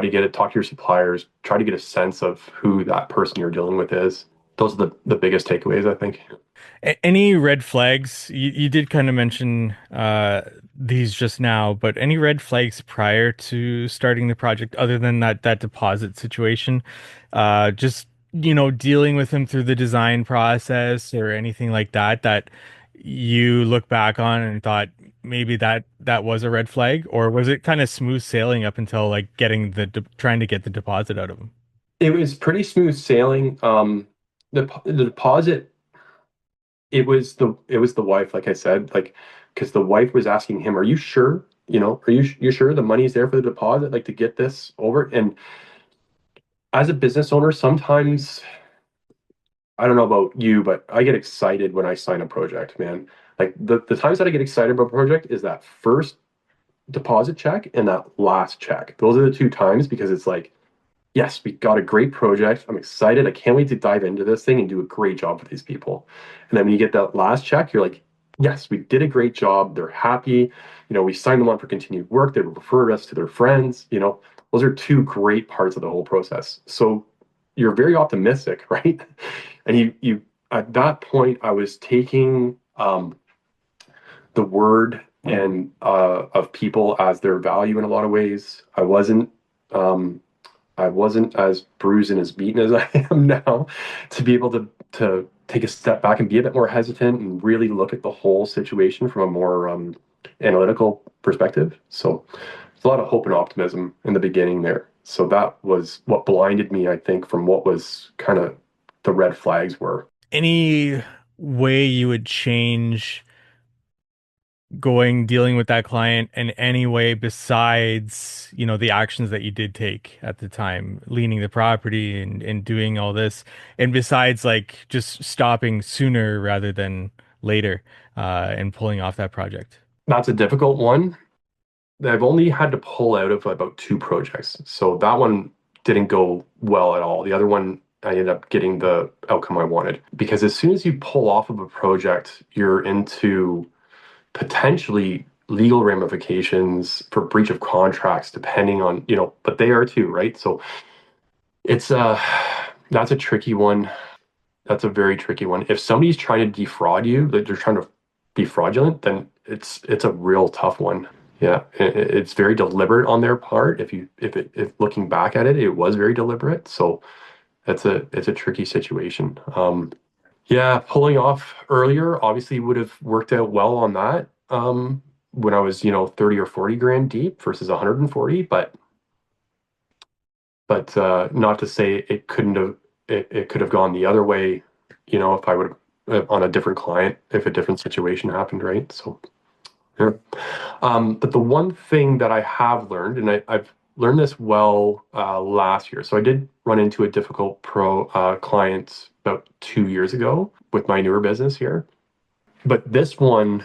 to your suppliers, try to get a sense of who that person you're dealing with is. Those are the biggest takeaways, I think. Any red flags? You did kind of mention these just now, but any red flags prior to starting the project other than that deposit situation? Just dealing with him through the design process or anything like that you look back on and thought maybe that was a red flag, or was it kind of smooth sailing up until like getting trying to get the deposit out of him? It was pretty smooth sailing. The deposit, it was the wife, like I said, like because the wife was asking him, "Are you sure? Are you sure the money's there for the deposit, like to get this over?" And as a business owner, sometimes I don't know about you, but I get excited when I sign a project, man. Like the times that I get excited about a project is that first deposit check and that last check. Those are the two times because it's like, yes, we got a great project. I'm excited. I can't wait to dive into this thing and do a great job for these people. And then when you get that last check, you're like, yes, we did a great job. They're happy. We signed them on for continued work. They referred us to their friends. Those are two great parts of the whole process. So you're very optimistic, right? And you at that point, I was taking the word and of people as their value in a lot of ways. Um, I wasn't as bruised and as beaten as I am now to be able to take a step back and be a bit more hesitant and really look at the whole situation from a more analytical perspective. So there's a lot of hope and optimism in the beginning there. So that was what blinded me, I think, from what was kind of the red flags were. Any way you would change dealing with that client in any way besides, the actions that you did take at the time, leaning the property and doing all this, and besides like just stopping sooner rather than later, and pulling off that project? That's a difficult one. I've only had to pull out of about two projects. So that one didn't go well at all. The other one, I ended up getting the outcome I wanted. Because as soon as you pull off of a project, you're into potentially legal ramifications for breach of contracts, depending on, but they are too, right? So it's that's a tricky one. That's a very tricky one. If somebody's trying to defraud you, that they're trying to be fraudulent, then it's a real tough one. Yeah, it's very deliberate on their part. If looking back at it, it was very deliberate. So it's a tricky situation. Yeah, pulling off earlier obviously would have worked out well on that. When I was 30 or 40 grand deep versus 140, but not to say it couldn't have it could have gone the other way, if I would have on a different client, if a different situation happened, right? So yeah. But the one thing that I have learned, and I've learned this well last year. So I did run into a difficult client about 2 years ago with my newer business here. But this one,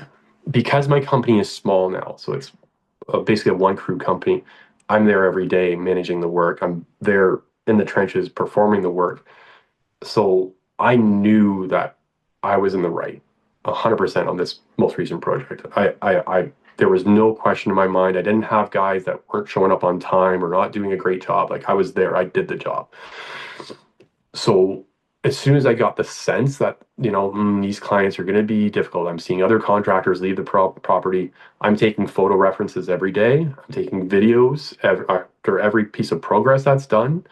because my company is small now, so it's basically a one crew company. I'm there every day managing the work. I'm there in the trenches performing the work. So I knew that I was in the right, 100% on this most recent project. There was no question in my mind. I didn't have guys that weren't showing up on time or not doing a great job. Like I was there. I did the job. So as soon as I got the sense that, these clients are going to be difficult, I'm seeing other contractors leave the property. I'm taking photo references every day. I'm taking videos after every piece of progress that's done.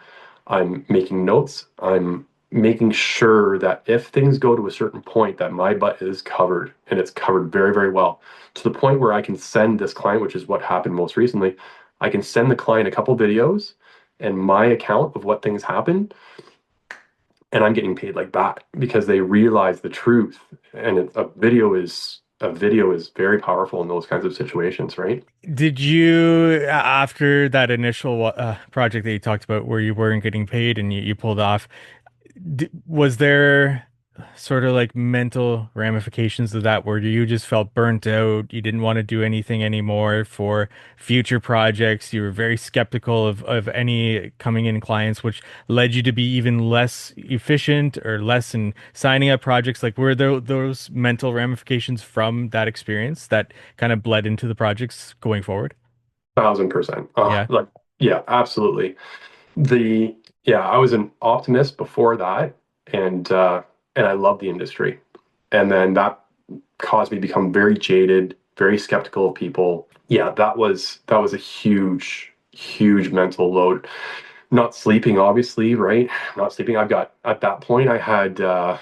I'm making notes. I'm making sure that if things go to a certain point, that my butt is covered, and it's covered very, very well, to the point where I can send this client, which is what happened most recently. I can send the client a couple videos and my account of what things happened, and I'm getting paid like that because they realize the truth. And a video is very powerful in those kinds of situations, right? Did you, after that initial project that you talked about where you weren't getting paid and you pulled off, was there sort of like mental ramifications of that where you just felt burnt out, you didn't want to do anything anymore for future projects, you were very skeptical of any coming in clients, which led you to be even less efficient or less in signing up projects? Like, were there those mental ramifications from that experience that kind of bled into the projects going forward? 1,000%. Yeah. Like, yeah, absolutely. The Yeah, I was an optimist before that, and I love the industry. And then that caused me to become very jaded, very skeptical of people. Yeah, that was a huge, huge mental load. Not sleeping, obviously, right? Not sleeping. At that point I had let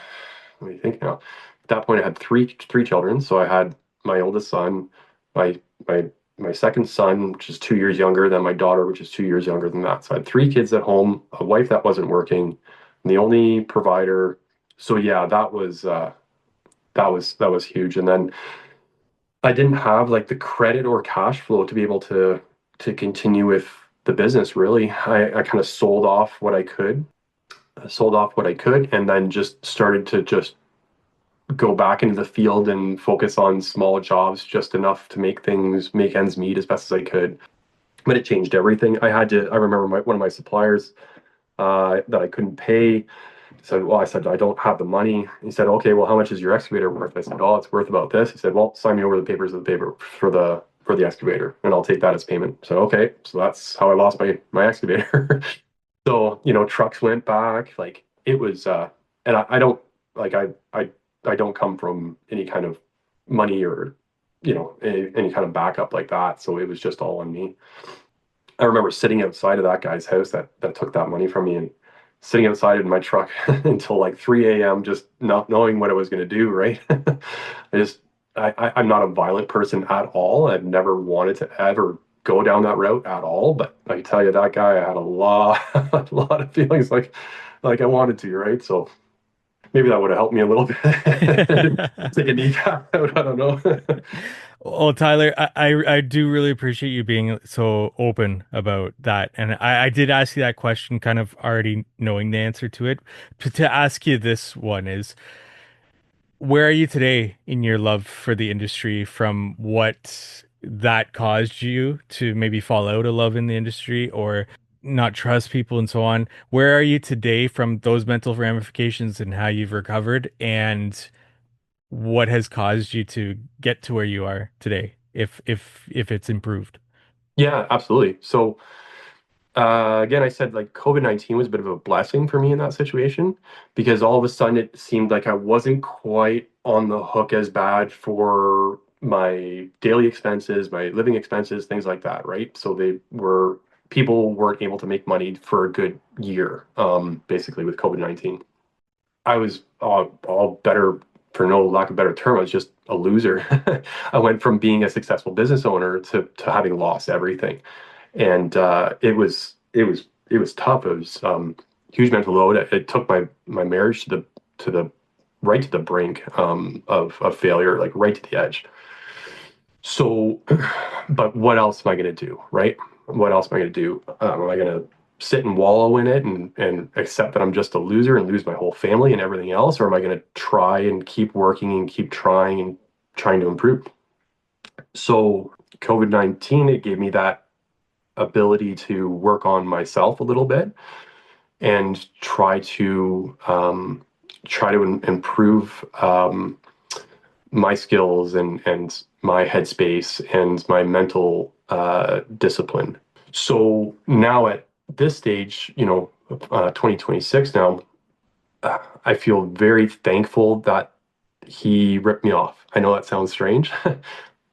me think now. At that point I had three children. So I had my oldest son, my my my second son, which is 2 years younger than my daughter, which is 2 years younger than that. So I had three kids at home, a wife that wasn't working, the only provider. So yeah, that was huge. And then I didn't have like the credit or cash flow to be able to continue with the business really. I kind of sold off what I could, and then just started to just go back into the field and focus on small jobs, just enough to make ends meet as best as I could. But it changed everything. I remember one of my suppliers that I couldn't pay said, well, I said, I don't have the money. He said, okay, well, how much is your excavator worth? I said, oh, it's worth about this. He said, well, sign me over the papers of the paper for the excavator, and I'll take that as payment. So, okay, so that's how I lost my excavator. So, trucks went back. Like it was, and I don't like I don't come from any kind of money or any kind of backup like that. So it was just all on me. I remember sitting outside of that guy's house that took that money from me, and sitting outside in my truck until like 3 a.m. just not knowing what I was going to do, right? I'm not a violent person at all. I've never wanted to ever go down that route at all. But I tell you, that guy, I had a lot, a lot of feelings like I wanted to, right? So maybe that would have helped me a little bit. Take a knee out, I don't know. Well, Tyler, I do really appreciate you being so open about that. And I did ask you that question kind of already knowing the answer to it. To ask you this one is, where are you today in your love for the industry from what that caused you to maybe fall out of love in the industry or not trust people and so on? Where are you today from those mental ramifications and how you've recovered and what has caused you to get to where you are today, if it's improved? Yeah, absolutely. So again, I said like COVID-19 was a bit of a blessing for me in that situation because all of a sudden it seemed like I wasn't quite on the hook as bad for my daily expenses, my living expenses, things like that, right? So people weren't able to make money for a good year, basically with COVID-19. I was all better, for no lack of a better term, I was just a loser. I went from being a successful business owner to having lost everything, and it was tough. It was huge mental load. It took my marriage to the right to the brink of failure, like right to the edge. So, but what else am I going to do, right? What else am I going to do? Am I going to sit and wallow in it and accept that I'm just a loser and lose my whole family and everything else? Or am I going to try and keep working and keep trying and trying to improve? So, COVID-19, it gave me that ability to work on myself a little bit and try to improve my skills and my headspace and my mental discipline. So now at this stage, 2026 now, I feel very thankful that he ripped me off. I know that sounds strange,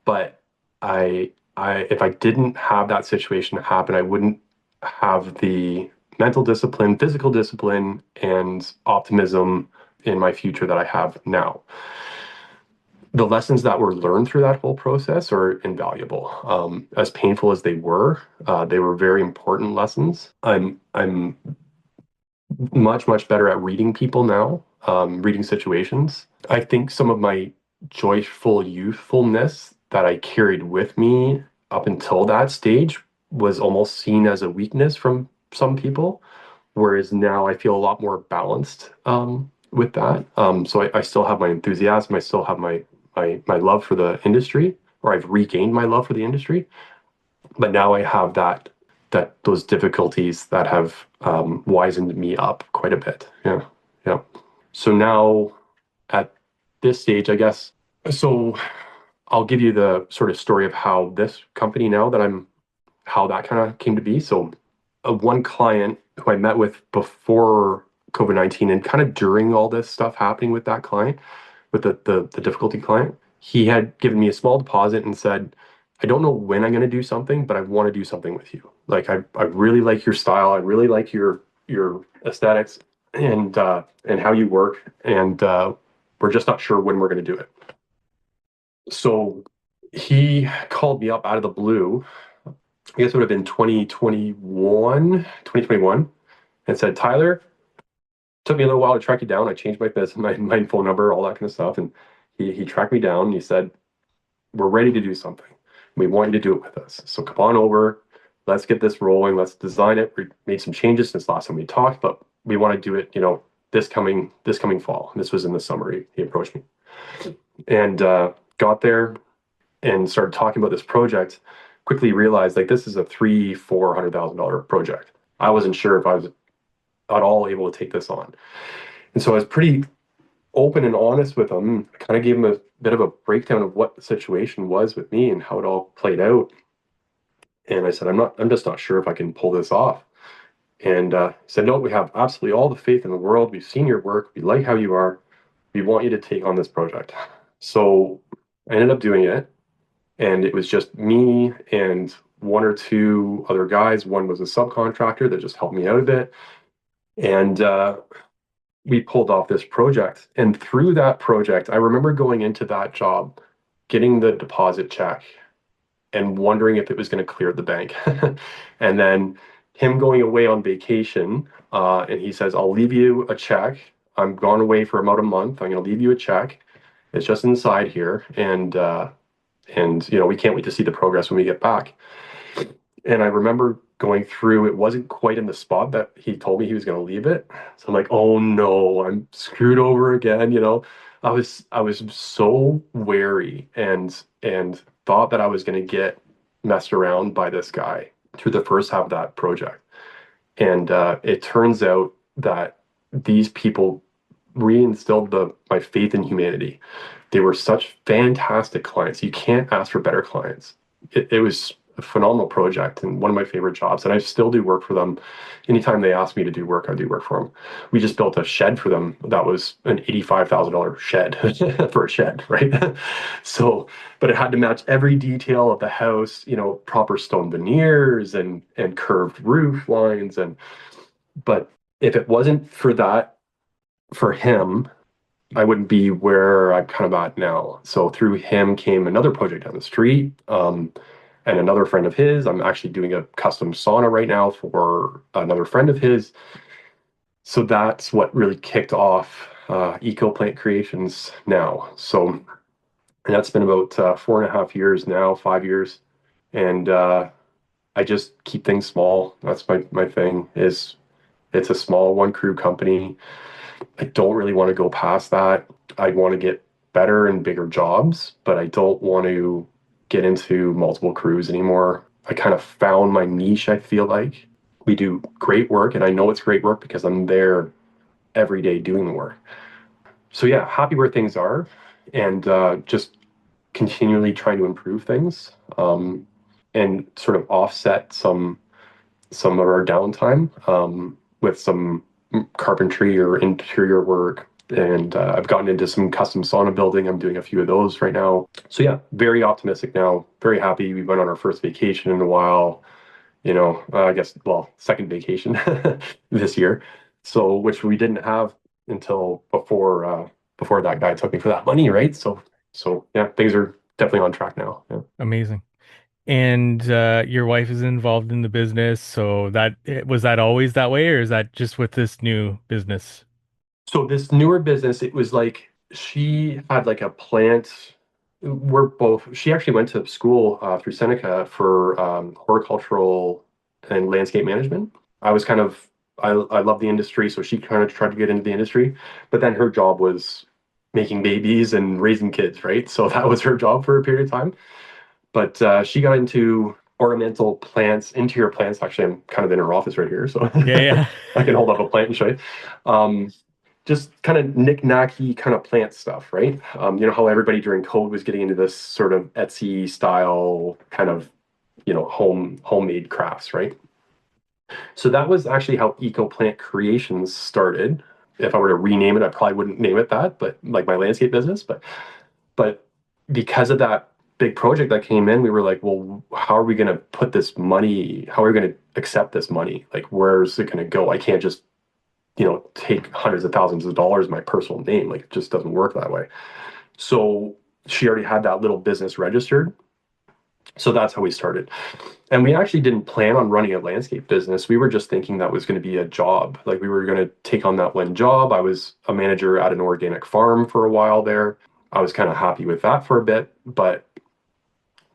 but if I didn't have that situation happen, I wouldn't have the mental discipline, physical discipline, and optimism in my future that I have now. The lessons that were learned through that whole process are invaluable. As painful as they were very important lessons. I'm much, much better at reading people now, reading situations. I think some of my joyful youthfulness that I carried with me up until that stage was almost seen as a weakness from some people, whereas now I feel a lot more balanced with that. So I still have my enthusiasm, I still have my love for the industry, or I've regained my love for the industry, but now I have that those difficulties that have wizened me up quite a bit. Yeah, yeah. So now at this stage, I guess. So I'll give you the sort of story of how this company now that how that kind of came to be. So one client who I met with before COVID-19 and kind of during all this stuff happening with that client, with the difficulty client, he had given me a small deposit and said, I don't know when I'm going to do something, but I want to do something with you. Like I really like your style. I really like your aesthetics and how you work. And we're just not sure when we're going to do it. So he called me up out of the blue. I guess it would have been 2021, and said, Tyler, took me a little while to track you down. I changed my business, my phone number, all that kind of stuff. And he tracked me down and he said, we're ready to do something. We want you to do it with us. So come on over. Let's get this rolling. Let's design it. We made some changes since last time we talked, but we want to do it, this coming fall. And this was in the summer. He approached me and got there and started talking about this project. Quickly realized like this is a $300,000-$400,000 project. I wasn't sure if I was at all able to take this on. And so I was pretty open and honest with him. I kind of gave him a bit of a breakdown of what the situation was with me and how it all played out. And I said, I'm just not sure if I can pull this off. And he said, no, we have absolutely all the faith in the world. We've seen your work. We like how you are. We want you to take on this project. So I ended up doing it. And it was just me and one or two other guys. One was a subcontractor that just helped me out a bit. And we pulled off this project. And through that project, I remember going into that job, getting the deposit check and wondering if it was going to clear the bank. And then him going away on vacation, and he says, I'll leave you a check. I'm gone away for about a month. I'm going to leave you a check. It's just inside here. And And, we can't wait to see the progress when we get back. And I remember going through, it wasn't quite in the spot that he told me he was going to leave it. So I'm like, oh no, I'm screwed over again. I was so wary and thought that I was going to get messed around by this guy through the first half of that project. And it turns out that these people reinstilled my faith in humanity. They were such fantastic clients. You can't ask for better clients. It was a phenomenal project and one of my favorite jobs. And I still do work for them. Anytime they ask me to do work, I do work for them. We just built a shed for them. That was an $85,000 shed for a shed, right? So, but it had to match every detail of the house, proper stone veneers and curved roof lines. But if it wasn't for that, for him, I wouldn't be where I'm kind of at now. So through him came another project down the street, and another friend of his. I'm actually doing a custom sauna right now for another friend of his. So that's what really kicked off Eco Plant Creations now. So, and that's been about 4.5 years now, 5 years, and I just keep things small. That's my thing. Is it's a small one crew company. I don't really want to go past that. I want to get better and bigger jobs, but I don't want to get into multiple crews anymore. I kind of found my niche, I feel like. We do great work, and I know it's great work because I'm there every day doing the work. So yeah, happy where things are, and just continually trying to improve things, and sort of offset some of our downtime with some carpentry or interior work. And I've gotten into some custom sauna building. I'm doing a few of those right now. So yeah, very optimistic now. Very happy. We went on our first vacation in a while. I guess, well, second vacation this year. So which we didn't have until before that guy took me for that money, right? So yeah, things are definitely on track now. Yeah. Amazing. And your wife is involved in the business, so was that always that way, or is that just with this new business? So this newer business, it was like she had like a plant. She actually went to school through Seneca for horticultural and landscape management. I love the industry, so she kind of tried to get into the industry, but then her job was making babies and raising kids, right? So that was her job for a period of time. But she got into ornamental plants, interior plants. Actually, I'm kind of in her office right here, so Yeah, yeah. I can hold up a plant and show you. Just kind of knick-knacky kind of plant stuff, right? You know how everybody during COVID was getting into this sort of Etsy style kind of, homemade crafts, right? So that was actually how Eco Plant Creations started. If I were to rename it, I probably wouldn't name it that, but like my landscape business. But because of that big project that came in, we were like, well, how are we going to put this money? How are we going to accept this money? Like, where's it going to go? I can't just take hundreds of thousands of dollars in my personal name. Like, it just doesn't work that way. So she already had that little business registered. So that's how we started. And we actually didn't plan on running a landscape business. We were just thinking that was going to be a job. Like, we were going to take on that one job. I was a manager at an organic farm for a while there. I was kind of happy with that for a bit. But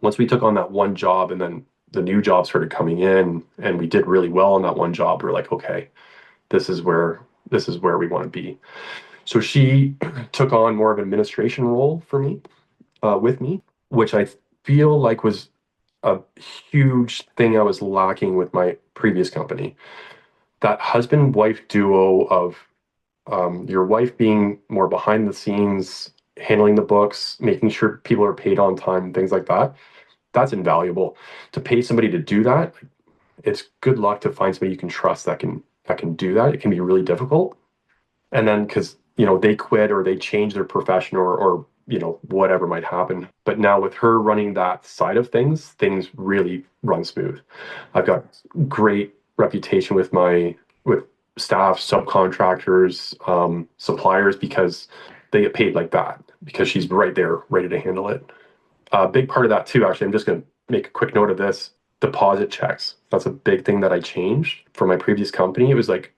once we took on that one job and then the new job started coming in and we did really well on that one job, we're like, okay, this is where we want to be. So she took on more of an administration role for me, with me, which I feel like was a huge thing I was lacking with my previous company. That husband-wife duo of your wife being more behind the scenes, handling the books, making sure people are paid on time, things like that. That's invaluable. To pay somebody to do that, it's good luck to find somebody you can trust that can do that. It can be really difficult. And then because they quit or they change their profession or whatever might happen. But now with her running that side of things really run smooth. I've got great reputation with staff, subcontractors, suppliers, because they get paid like that, because she's right there ready to handle it. A big part of that too, actually, I'm just going to make a quick note of this: deposit checks. That's a big thing that I changed from my previous company. It was like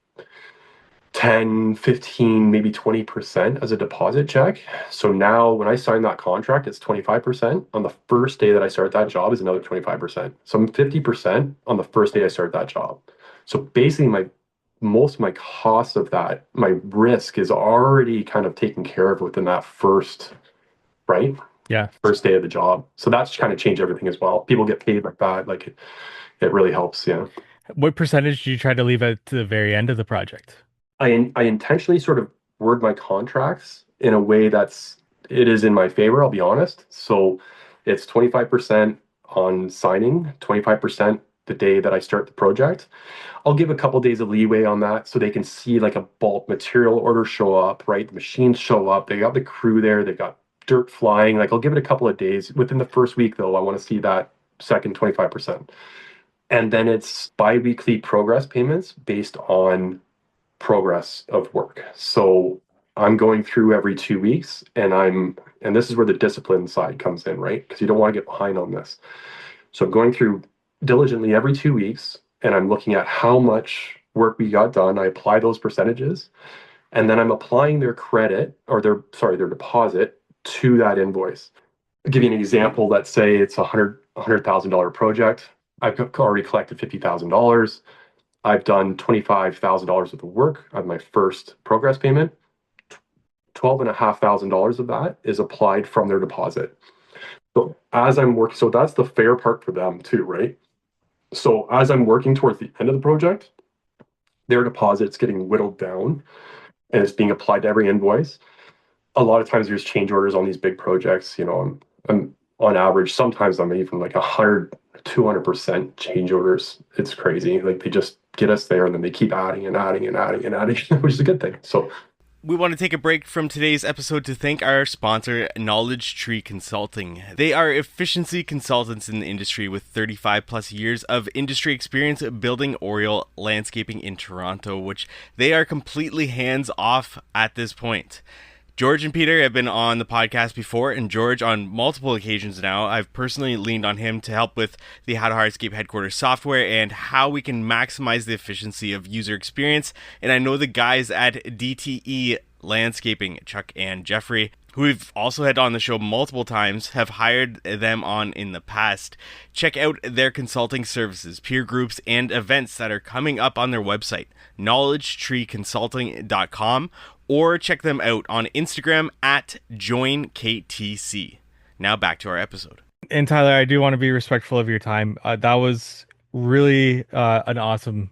10, 15, maybe 20% as a deposit check. So now when I sign that contract, it's 25%. On the first day that I start that job is another 25%. So I'm 50% on the first day I start that job. So basically most of my costs of that, my risk is already kind of taken care of within that first, right? Yeah. First day of the job. So that's kind of changed everything as well. People get paid like that. Like it really helps. Yeah. What percentage do you try to leave at the very end of the project? I intentionally sort of word my contracts in a way it is in my favor, I'll be honest. So it's 25% on signing, 25% the day that I start the project. I'll give a couple days of leeway on that so they can see like a bulk material order show up, right? The machines show up, they got the crew there, they got dirt flying. Like I'll give it a couple of days. Within the first week though, I want to see that second 25%. And then it's bi-weekly progress payments based on progress of work. So I'm going through every 2 weeks and this is where the discipline side comes in, right? Because you don't want to get behind on this. So I'm going through diligently every 2 weeks and I'm looking at how much work we got done. I apply those percentages and then I'm applying their credit or their deposit to that invoice. I'll give you an example. Let's say it's $100,000 project. I've already collected $50,000. I've done $25,000 worth of work on my first progress payment. $12,500 of that is applied from their deposit. So as I'm working, so that's the fair part for them too, right? So as I'm working towards the end of the project, their deposit's getting whittled down and it's being applied to every invoice. A lot of times there's change orders on these big projects. I'm on average, sometimes I'm even like 100, 200% change orders. It's crazy. Like they just get us there and then they keep adding and adding and adding and adding, which is a good thing. So we want to take a break from today's episode to thank our sponsor, Knowledge Tree Consulting. They are efficiency consultants in the industry with 35 plus years of industry experience building Oriole landscaping in Toronto, which they are completely hands off at this point. George and Peter have been on the podcast before, and George on multiple occasions now. I've personally leaned on him to help with the How to Hardscape headquarters software and how we can maximize the efficiency of user experience. And I know the guys at DTE Landscaping, Chuck and Jeffrey, who we've also had on the show multiple times, have hired them on in the past. Check out their consulting services, peer groups, and events that are coming up on their website, knowledgetreeconsulting.com, or check them out on Instagram at joinktc. Now back to our episode. And Tyler, I do want to be respectful of your time. That was really an awesome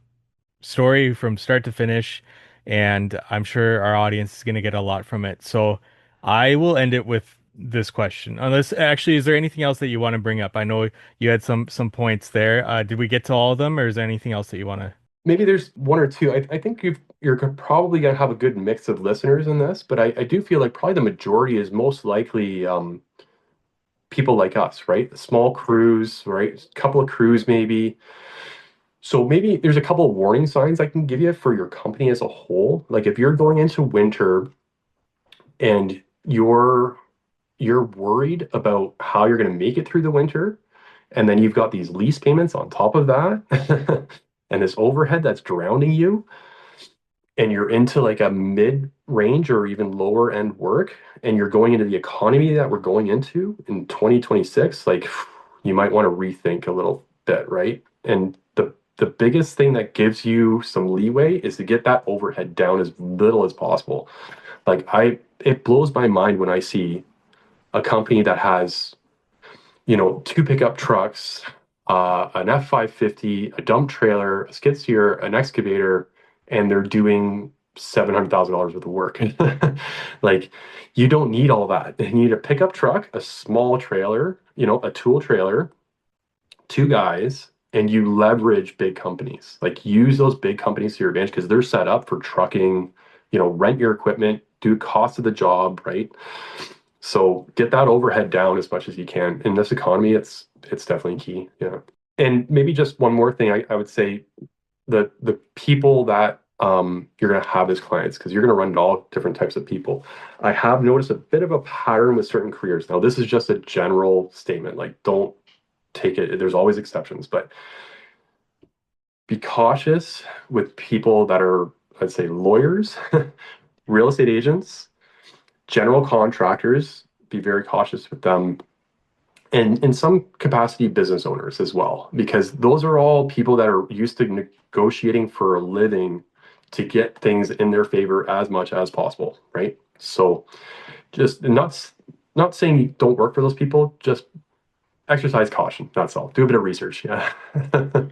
story from start to finish, and I'm sure our audience is going to get a lot from it. So I will end it with this question. Unless, actually, is there anything else that you want to bring up? I know you had some points there. Did we get to all of them, or is there anything else that you want to? Maybe there's one or two. I think you're probably going to have a good mix of listeners in this, but I do feel like probably the majority is most likely people like us, right? Small crews, right? A couple of crews maybe. So maybe there's a couple of warning signs I can give you for your company as a whole. Like if you're going into winter and you're worried about how you're going to make it through the winter, and then you've got these lease payments on top of that, and this overhead that's drowning you, and you're into like a mid-range or even lower end work, and you're going into the economy that we're going into in 2026, like you might want to rethink a little bit, right? And the biggest thing that gives you some leeway is to get that overhead down as little as possible. Like it blows my mind when I see a company that has, two pickup trucks, an F-550, a dump trailer, a skid steer, an excavator, and they're doing $700,000 worth of work. Like, you don't need all that. You need a pickup truck, a small trailer, a tool trailer, two guys, and you leverage big companies. Like, use those big companies to your advantage because they're set up for trucking, rent your equipment, do cost of the job, right? So get that overhead down as much as you can. In this economy, it's definitely key. Yeah. And maybe just one more thing, I would say the people that you're going to have as clients, because you're going to run into all different types of people. I have noticed a bit of a pattern with certain careers. Now, this is just a general statement. Like, don't take it. There's always exceptions, but be cautious with people that are I'd say lawyers, real estate agents, general contractors, be very cautious with them, and in some capacity, business owners as well, because those are all people that are used to negotiating for a living to get things in their favor as much as possible, right? So just not saying you don't work for those people, just exercise caution. That's all. Do a bit of research. Yeah.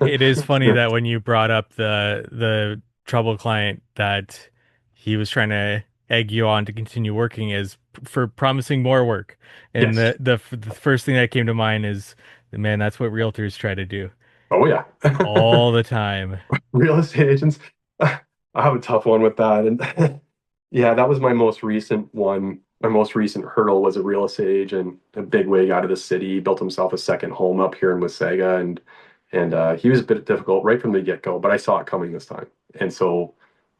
It is funny that when you brought up the trouble client that he was trying to egg you on to continue working is for promising more work. And Yes. the first thing that came to mind is, man, that's what realtors try to do Oh yeah. all the time. Real estate agents. I have a tough one with that. And yeah, that was my most recent one. My most recent hurdle was a real estate agent, a big wig out of the city, built himself a second home up here in Wasaga, and he was a bit difficult right from the get-go, but I saw it coming this time. And so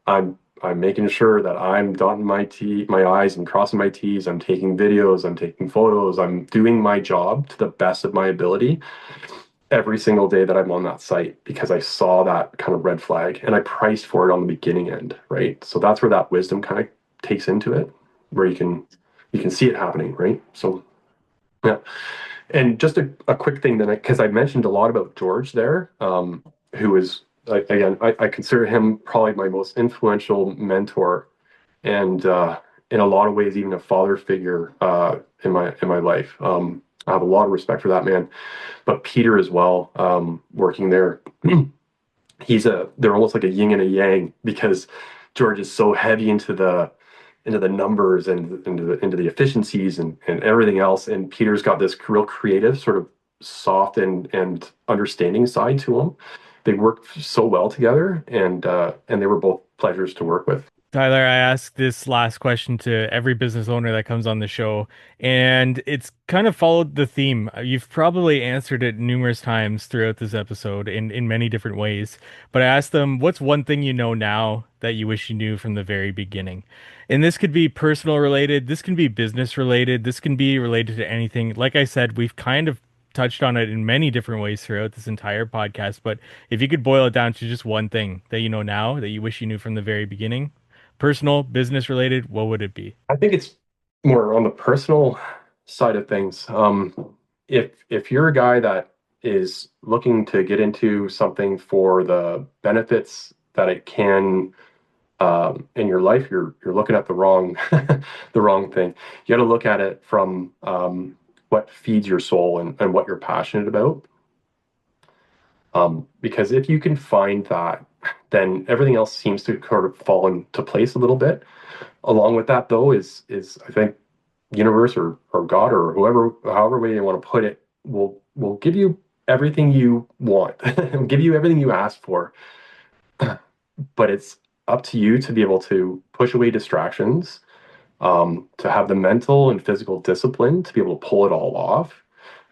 I'm making sure that I'm dotting my I's and crossing my T's. I'm taking videos, I'm taking photos, I'm doing my job to the best of my ability every single day that I'm on that site because I saw that kind of red flag and I priced for it on the beginning end, right? So that's where that wisdom kind of takes into it, where you can see it happening, right? So yeah. And just a quick thing that because I mentioned a lot about George there, who is again, I consider him probably my most influential mentor and in a lot of ways even a father figure in my life. I have a lot of respect for that man, but Peter as well, working there, they're almost like a yin and a yang because George is so heavy into the numbers and into the efficiencies and everything else, and Peter's got this real creative sort of soft and understanding side to him. They worked so well together, and they were both pleasures to work with. Tyler, I ask this last question to every business owner that comes on the show, and it's kind of followed the theme. You've probably answered it numerous times throughout this episode in many different ways. But I asked them, what's one thing you know now that you wish you knew from the very beginning? And this could be personal related, this can be business related, this can be related to anything. Like I said, we've kind of touched on it in many different ways throughout this entire podcast. But if you could boil it down to just one thing that you know now that you wish you knew from the very beginning, personal, business related, what would it be? I think it's more on the personal side of things. If you're a guy that is looking to get into something for the benefits that it can in your life, you're looking at the wrong the wrong thing. You got to look at it from what feeds your soul and what you're passionate about. Because if you can find that, then everything else seems to sort of fall into place a little bit. Along with that, though, is I think universe or God or whoever, however way you want to put it, will give you everything you want, give you everything you ask for. But it's up to you to be able to push away distractions, to have the mental and physical discipline to be able to pull it all off.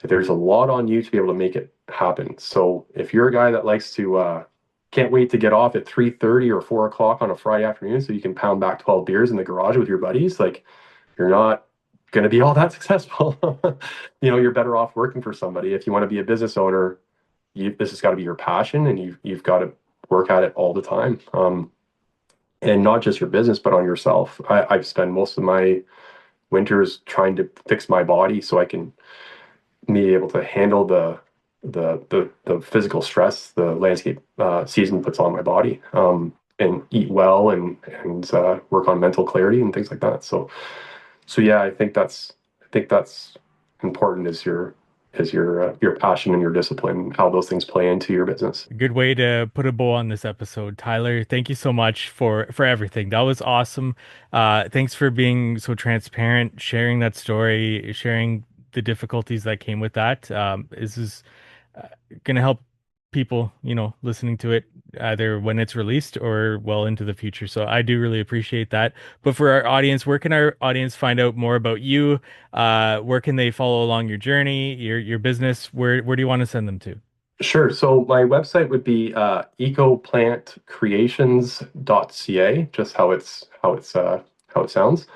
There's a lot on you to be able to make it happen. So if you're a guy that likes to can't wait to get off at 3:30 or 4 o'clock on a Friday afternoon so you can pound back 12 beers in the garage with your buddies, like you're not going to be all that successful. You're better off working for somebody. If you want to be a business owner, this has got to be your passion, and you've got to work at it all the time. And not just your business, but on yourself. I've spent most of my winters trying to fix my body so I can be able to handle the physical stress the landscape season puts on my body, and eat well and work on mental clarity and things like that. So yeah, I think that's important is your passion and your discipline, how those things play into your business. A good way to put a bow on this episode. Tyler, thank you so much for everything. That was awesome. Thanks for being so transparent, sharing that story, sharing the difficulties that came with that. This is going to help people, listening to it either when it's released or well into the future. So I do really appreciate that. But for our audience, where can our audience find out more about you? Where can they follow along your journey, your business? Where do you want to send them to? Sure. So my website would be ecoplantcreations.ca, just how it sounds.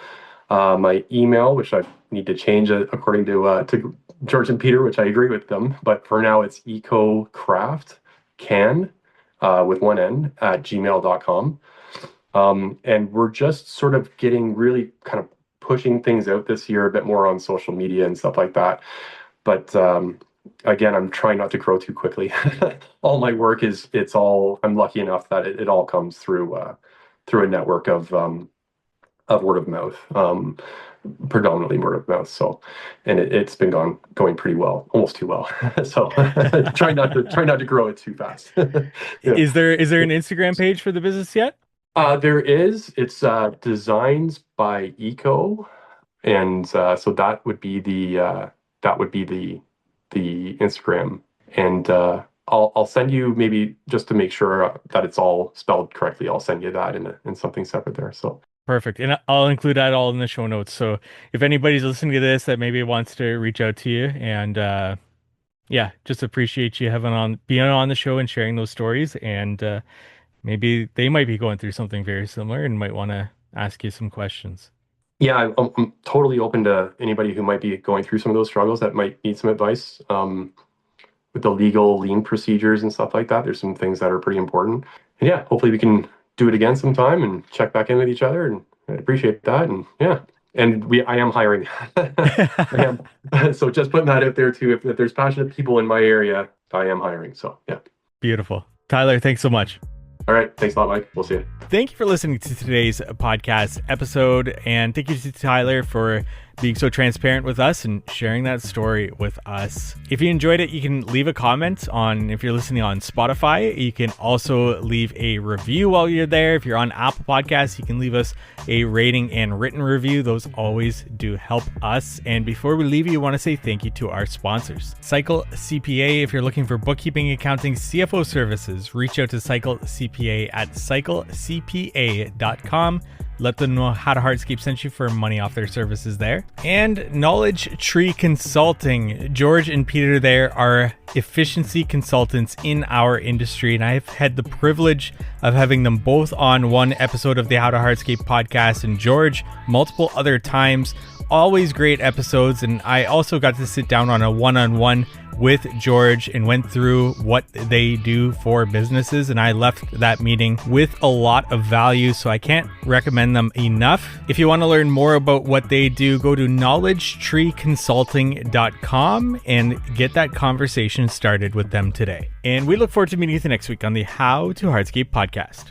My email, which I need to change it according to George and Peter, which I agree with them, but for now it's ecocraftcan with one N at gmail.com. And we're just sort of getting really kind of pushing things out this year a bit more on social media and stuff like that. But again, I'm trying not to grow too quickly. All my work I'm lucky enough that it all comes through a network of word of mouth, predominantly word of mouth. So, and it's been going pretty well, almost too well. So try not to grow it too fast. Yeah. Is there an Instagram page for the business yet? There is. It's Designs by Eco, and so that would be the Instagram. And I'll send you, maybe just to make sure that it's all spelled correctly, I'll send you that in something separate there. So Perfect. And I'll include that all in the show notes. So if anybody's listening to this that maybe wants to reach out to you, and yeah, just appreciate you being on the show and sharing those stories. And maybe they might be going through something very similar and might want to ask you some questions. yeah, I'm totally open to anybody who might be going through some of those struggles that might need some advice. With the legal lien procedures and stuff like that, there's some things that are pretty important. And yeah, hopefully we can do it again sometime and check back in with each other, and I appreciate that. And yeah, and I am hiring. I am. So just putting that out there too. If there's passionate people in my area, I am hiring. So yeah. Beautiful. Tyler, thanks so much. All right. Thanks a lot, Mike. We'll see you. Thank you for listening to today's podcast episode, and thank you to Tyler for being so transparent with us and sharing that story with us. If you enjoyed it, you can leave a comment if you're listening on Spotify. You can also leave a review while you're there. If you're on Apple Podcasts, you can leave us a rating and written review. Those always do help us. And before we leave you, I want to say thank you to our sponsors. Cycle CPA. If you're looking for bookkeeping, accounting, CFO services, reach out to Cycle CPA at cyclecpa.com. Let them know How to Hardscape sent you for money off their services there. And Knowledge Tree Consulting. George and Peter there are efficiency consultants in our industry, and I've had the privilege of having them both on one episode of the How to Hardscape podcast, and George multiple other times. Always great episodes, and I also got to sit down on a one-on-one with George and went through what they do for businesses, and I left that meeting with a lot of value, so I can't recommend them enough. If you want to learn more about what they do, go to knowledgetreeconsulting.com and get that conversation started with them today. And we look forward to meeting you next week on the How to Hardscape podcast.